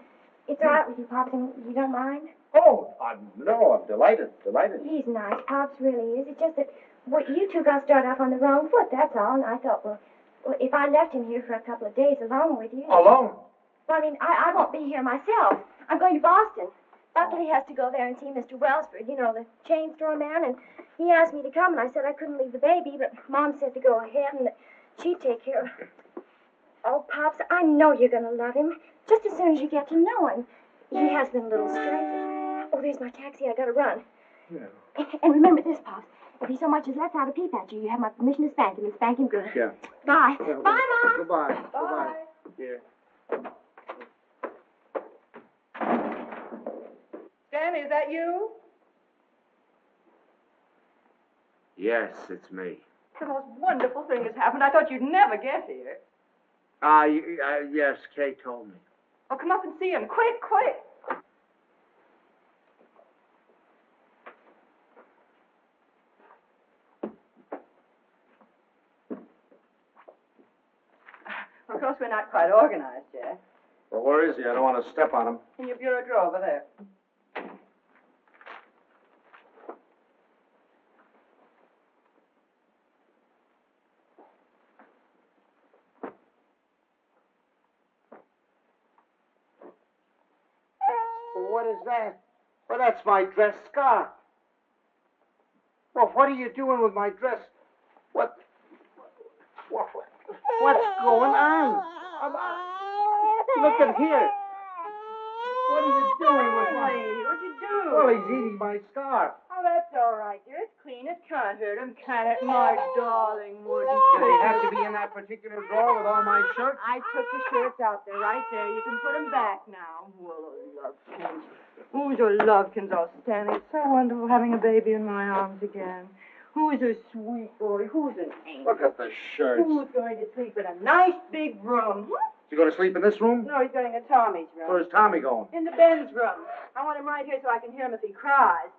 It's all right with you, Pops, and you don't mind? Oh, no, I'm delighted. He's nice, Pops really is. It's just that you two got started off on the wrong foot, that's all. And I thought, well, if I left him here for a couple of days alone with you... Alone? Well, I mean, I won't be here myself. I'm going to Boston. Buckley has to go there and see Mr. Wellsford, you know, the chain store man, and he asked me to come, and I said I couldn't leave the baby, but Mom said to go ahead and that she'd take care of him. Oh, Pops, I know you're going to love him, just as soon as you get to know him. He has been a little strange. Oh, there's my taxi. I got to run. Yeah. And remember this, Pops. If he so much as lets out a peep at you, you have my permission to spank him, and spank him good. Yeah. Bye. Yeah. Bye, Mom. Goodbye. Bye. Yeah. Stanley, is that you? Yes, it's me. The most wonderful thing has happened. I thought you'd never get here. Yes, Kay told me. Oh, come up and see him. Quick, quick. Of course, we're not quite organized yet. Well, where is he? I don't want to step on him. In your bureau drawer over there. What is that? Well, that's my dress scarf. Well, what are you doing with my dress? What's going on? Look at here. What are you doing with my... What'd you do? Well, he's eating my scarf. Oh, that's all right, dear. It's clean. It can't hurt him, can it? My darling, would you? Does he have to be in that particular drawer with all my shirts? I took the shirts out there, right there. You can put them back now. Well, Lovekins. Who's your Lovekins? Oh, Stanley, it's so wonderful having a baby in my arms again. Who's a sweet boy? Who's an angel? Look at the shirts. Who's going to sleep in a nice big room? Is he going to sleep in this room? No, he's going in Tommy's room. Where's Tommy going? In the Ben's room. I want him right here so I can hear him if he cries.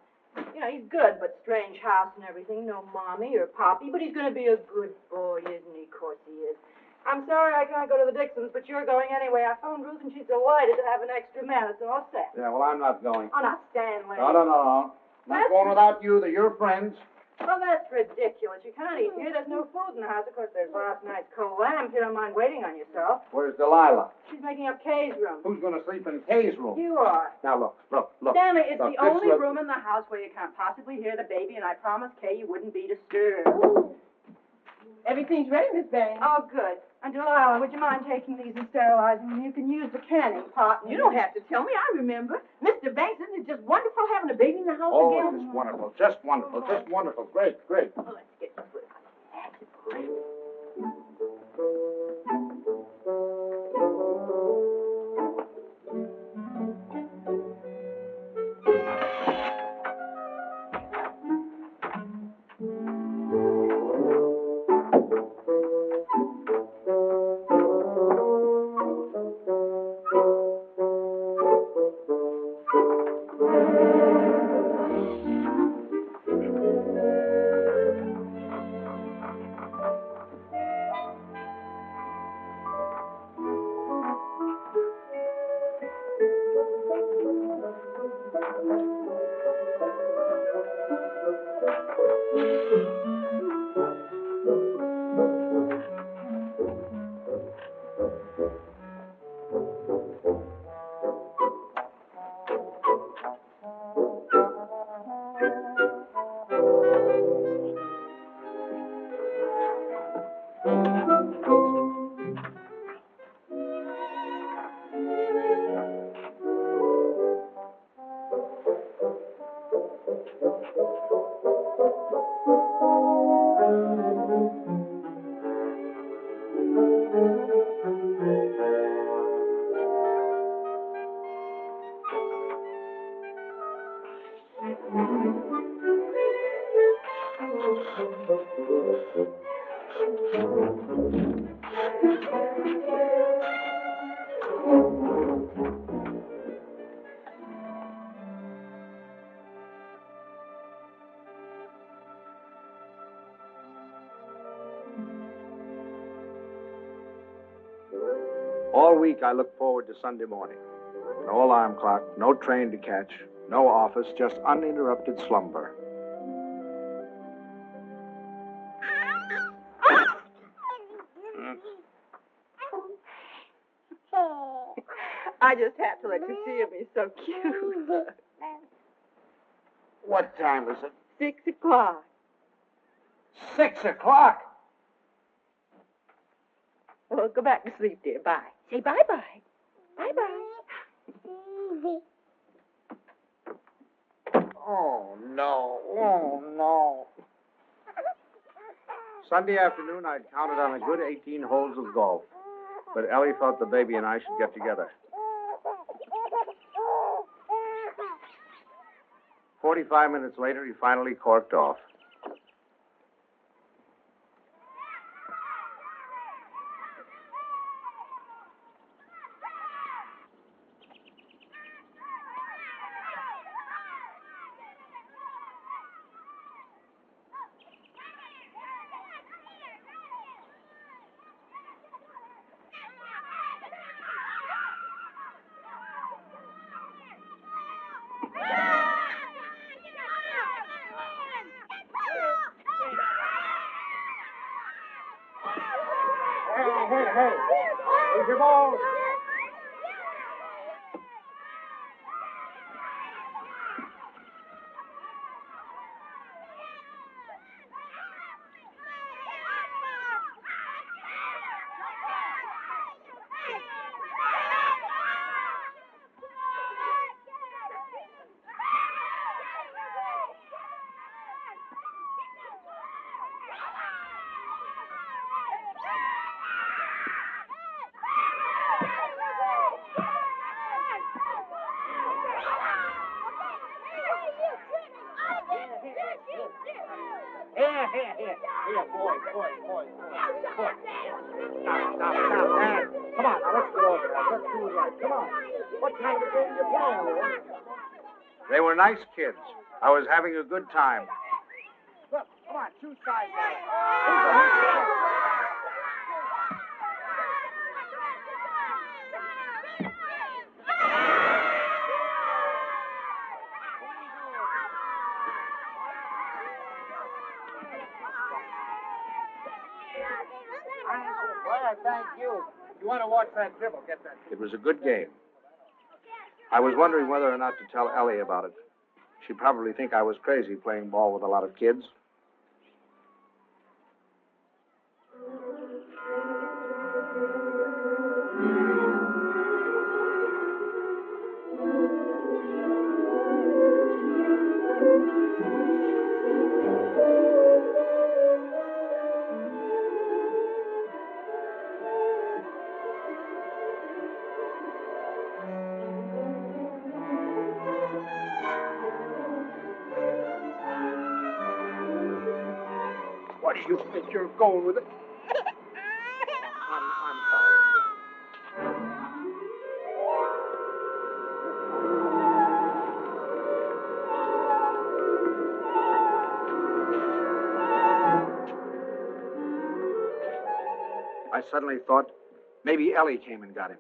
You know, he's good, but strange house and everything. No mommy or poppy, but he's going to be a good boy, isn't he? Of course he is. I'm sorry I can't go to the Dixons, but you're going anyway. I phoned Ruth, and she's delighted to have an extra man. It's all set. Yeah, well, I'm not going. Oh, now, Stanley. No. Not going without you. They're your friends. Well, that's ridiculous. You can't eat here. There's no food in the house. Of course, there's last night's cold lamb. If you don't mind waiting on yourself. Where's Delilah? She's making up Kay's room. Who's going to sleep in Kay's room? You are. Now, look. Stanley, it's Look, the only this room in the house where you can't possibly hear the baby, and I promised Kay you wouldn't be disturbed. Everything's ready, Miss Bennett. Oh, good. And Delilah, would you mind taking these and sterilizing them? You can use the canning pot. You don't have to tell me. I remember. Mr. Banks, isn't it just wonderful having a baby in the house Oh, again? it's wonderful. Just wonderful. Just wonderful. Great. Oh, let's get this way. All week I look forward to Sunday morning. No alarm clock, no train to catch, no office, just uninterrupted slumber. I just had to let you see him. He's so cute. What time is it? 6 o'clock. 6 o'clock? Well, go back to sleep, dear. Bye. Say bye-bye. Bye-bye. Oh, no. Oh, no. Sunday afternoon, I'd counted on a good 18 holes of golf. But Ellie thought the baby and I should get together. 45 minutes later, he finally corked off. Hey, here's your ball. Here, boy. Stop. Hey, come on, now let's get over there. Let's do it right. Come on. What kind of a game you playing? They were nice kids. I was having a good time. Look, come on, two sides. Thank you. You want to watch that dribble? Get that. It was a good game. I was wondering whether or not to tell Ellie about it. She'd probably think I was crazy playing ball with a lot of kids. What do you think you're going with it? I'm sorry. I suddenly thought maybe Ellie came and got him.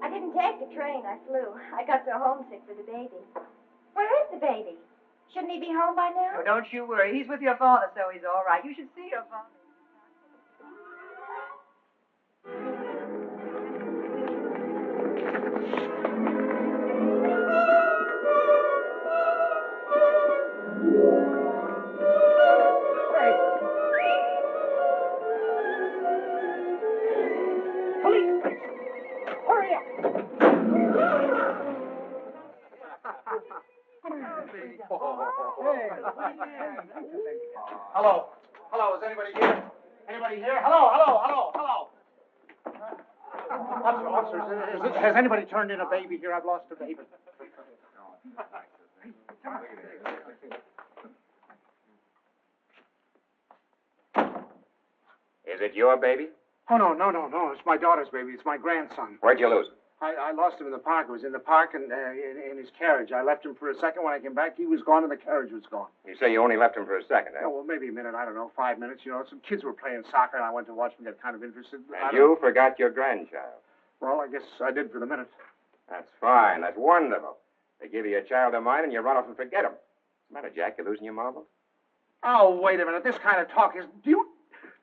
I didn't take the train. I flew. I got so homesick for the baby. Where is the baby? Shouldn't he be home by now? Oh, don't you worry. He's with your father, so he's all right. You should see your father. Hello, is anybody here? Anybody here? Hello. Officers, has anybody turned in a baby here? I've lost a baby. Is it your baby? Oh, no. It's my daughter's baby. It's my grandson. Where'd you lose him? I lost him in the park. I was in the park and in his carriage. I left him for a second. When I came back, he was gone and the carriage was gone. You say you only left him for a second, eh? Oh, well, maybe a minute. I don't know. 5 minutes. You know, some kids were playing soccer, and I went to watch them get kind of interested. And you forgot your grandchild. Well, I guess I did for the minute. That's fine. That's wonderful. They give you a child of mine, and you run off and forget him. What's the matter, Jack? You losing your marbles? Oh, wait a minute. This kind of talk is...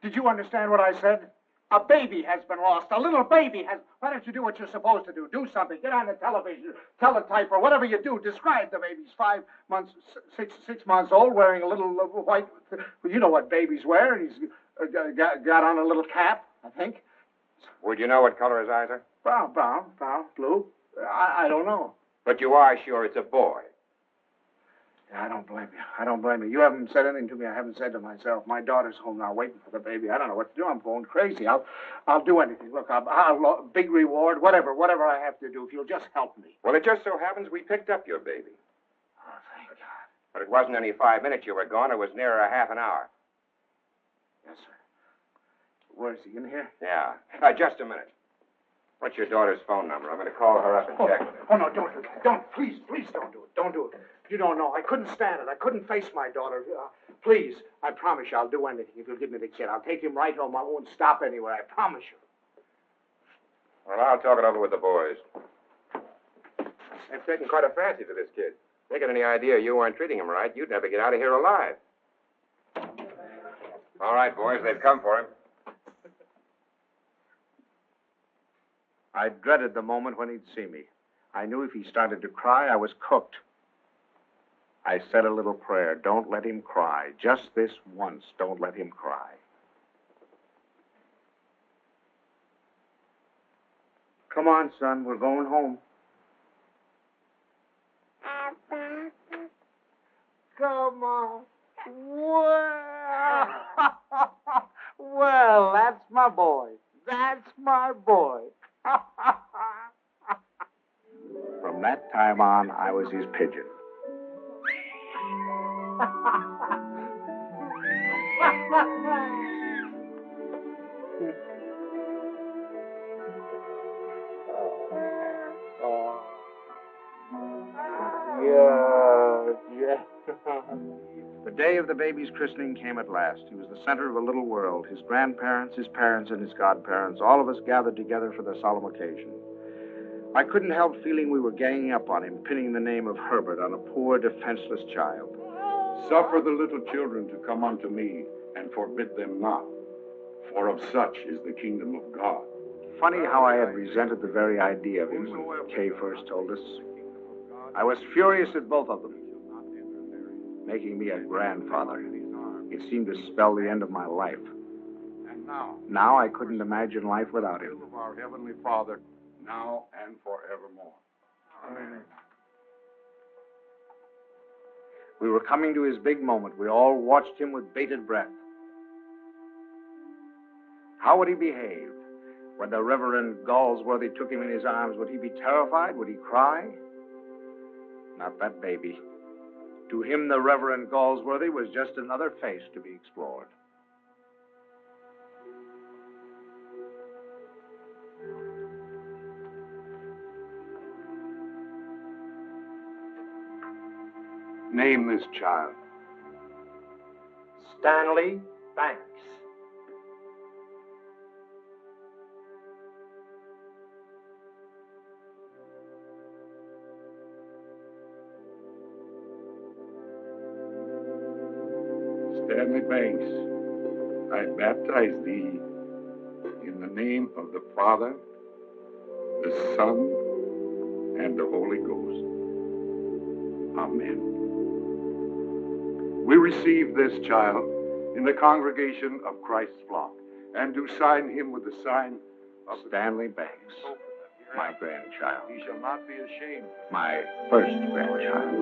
Did you understand what I said? A baby has been lost. A little baby has... Why don't you do what you're supposed to do? Do something. Get on the television. Teletype or whatever you do. Describe the baby. He's 5 months, 6 months old, wearing a little white... You know what babies wear. And he's got on a little cap, I think. Would you know what color his eyes are? Brown, blue. I don't know. But you are sure it's a boy? Yeah, I don't blame you. You haven't said anything to me I haven't said to myself. My daughter's home now waiting for the baby. I don't know what to do. I'm going crazy. I'll do anything. Look, I'll big reward, whatever I have to do, if you'll just help me. Well, it just so happens we picked up your baby. Oh, thank God. But it wasn't only 5 minutes you were gone. It was nearer a half an hour. Yes, sir. Where is he? In here? Yeah. Just a minute. What's your daughter's phone number? I'm going to call her up and check with her. Oh, no, don't do that. Please don't do it. Don't do it. You don't know. I couldn't stand it. I couldn't face my daughter. Please, I promise you I'll do anything if you'll give me the kid. I'll take him right home. I won't stop anywhere. I promise you. Well, I'll talk it over with the boys. They've taken quite a fancy to this kid. If they got any idea you weren't treating him right, you'd never get out of here alive. All right, boys, they've come for him. I dreaded the moment when he'd see me. I knew if he started to cry, I was cooked. I said a little prayer. Don't let him cry. Just this once, don't let him cry. Come on, son. We're going home. Come on. Well, that's my boy. That's my boy. From that time on, I was his pigeon. Yeah. The day of the baby's christening came at last. He was the center of a little world. His grandparents, his parents, and his godparents, all of us gathered together for the solemn occasion. I couldn't help feeling we were ganging up on him, pinning the name of Herbert on a poor, defenseless child. Suffer the little children to come unto me, and forbid them not, for of such is the kingdom of God. Funny how I had resented the very idea of him when Kay first told us. I was furious at both of them. Making me a grandfather. It seemed to spell the end of my life. And Now I couldn't imagine life without him. of our Heavenly Father, now and forevermore. Amen. We were coming to his big moment. We all watched him with bated breath. How would he behave? When the Reverend Galsworthy took him in his arms, would he be terrified? Would he cry? Not that baby. To him, the Reverend Galsworthy was just another face to be explored. Name this child. Stanley Banks. Stanley Banks, I baptize thee in the name of the Father, the Son, and the Holy Ghost. Amen. We receive this child in the congregation of Christ's flock, and do sign him with the sign of Stanley Banks, my grandchild. He shall not be ashamed. My first grandchild.